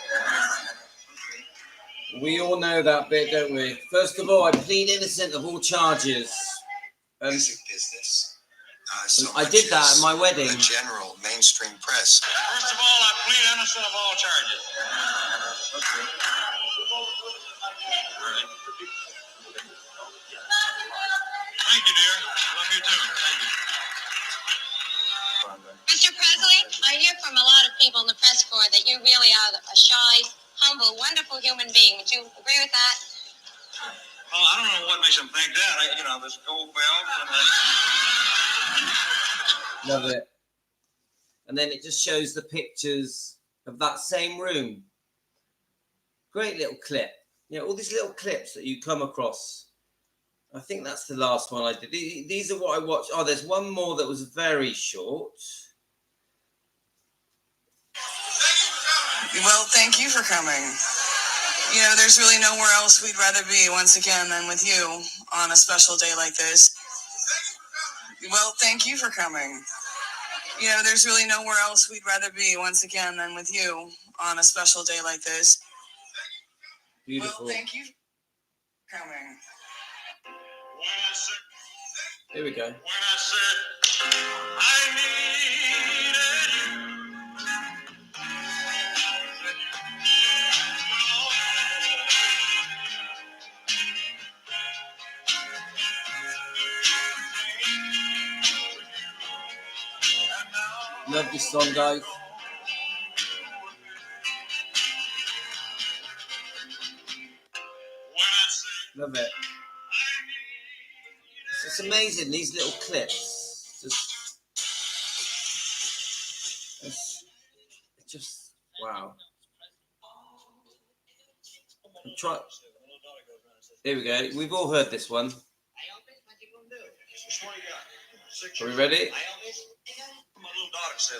We all know that bit, don't we? First of all, I plead innocent of all charges. Music business. I did that at my wedding. A general mainstream press. First of all, I plead innocent of all charges. Thank you, dear. Love you too. Thank you. Mr. Presley, I hear from a lot of people in the press corps that you really are a shy, humble, wonderful human being. Would you agree with that? Oh, I don't know what makes them think that. This gold belt. Love it. And then it just shows the pictures of that same room. Great little clip. All these little clips that you come across. I think that's the last one I did. These are what I watched. Oh, there's one more that was very short. Well, thank you for coming. There's really nowhere else we'd rather be once again than with you on a special day like this. Well, thank you for coming. There's really nowhere else we'd rather be once again than with you on a special day like this. Beautiful. Well, thank you for coming. Here we go. When I said I needed Love this song, guys. Love it. It's just amazing, these little clips. Just wow. Here we go. We've all heard this one. Are we ready?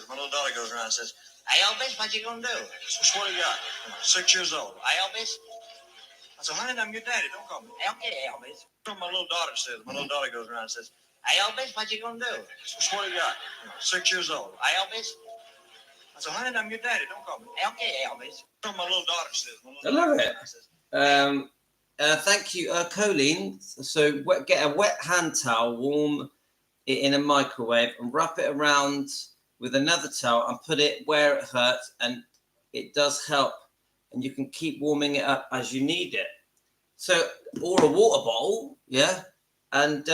My little daughter goes around and says, "Hey Elvis, what you gonna do?" I swear to God, 6 years old. "Hey Elvis." I said, "Honey, I'm your daddy. Don't call me." "Okay, Elvis." My little daughter goes around and says, "Hey Elvis, what you gonna do?" I swear to God, 6 years old. "Hey Elvis." I said, "Honey, I'm your daddy. Don't call me." "Okay, Elvis." My little daughter says. I love it. Thank you, Colleen. So get a wet hand towel, warm it in a microwave, and wrap it around with another towel and put it where it hurts, and it does help. And you can keep warming it up as you need it. So, or a water bottle, yeah. And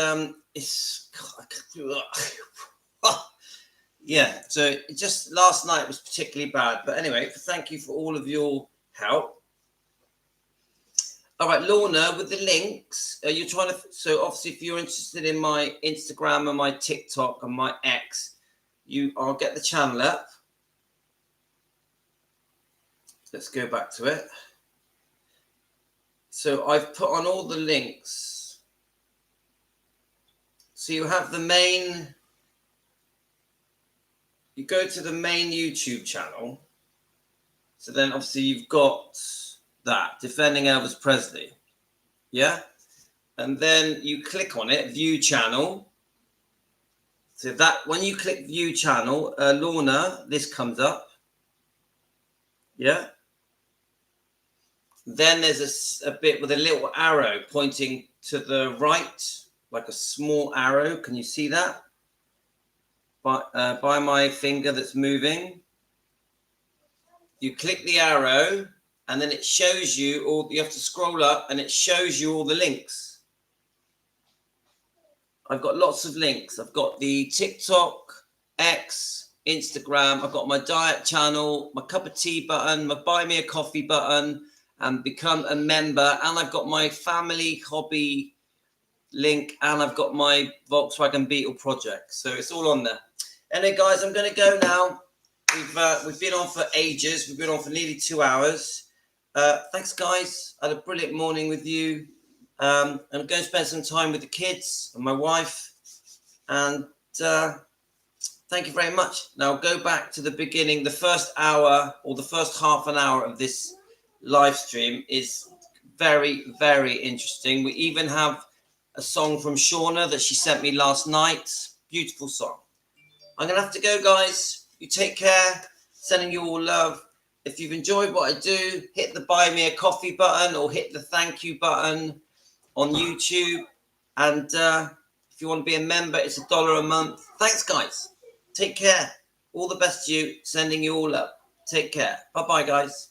it's yeah. So just last night was particularly bad, but anyway, thank you for all of your help. All right, Lorna, with the links, you're trying to. So obviously, if you're interested in my Instagram and my TikTok and my X, I'll get the channel up. Let's go back to it. So I've put on all the links. So you have the main, you go to the main YouTube channel. So then obviously you've got that, Defending Elvis Presley. Yeah? And then you click on it, View Channel. So that, when you click View Channel, Lorna, this comes up. Yeah? Then there's a bit with a little arrow pointing to the right, like a small arrow. Can you see that? By my finger that's moving. You click the arrow and then it shows you all, you have to scroll up and it shows you all the links. I've got lots of links. I've got the TikTok, X, Instagram. I've got my diet channel, my cup of tea button, my buy me a coffee button, and become a member. And I've got my family hobby link, and I've got my Volkswagen Beetle project. So it's all on there. Anyway, guys, I'm going to go now. We've been on for ages. We've been on for nearly 2 hours. Thanks, guys. I had a brilliant morning with you. I'm going to spend some time with the kids and my wife. And thank you very much. Now go back to the beginning. The first hour or the first half an hour of this live stream is very, very interesting. We even have a song from Shauna that she sent me last night. Beautiful song. I'm going to have to go, guys. You take care. Sending you all love. If you've enjoyed what I do, hit the buy me a coffee button or hit the thank you button on YouTube. And if you want to be a member, it's $1 a month. Thanks, guys. Take care. All the best to you. Sending you all love. Take care. Bye-bye, guys.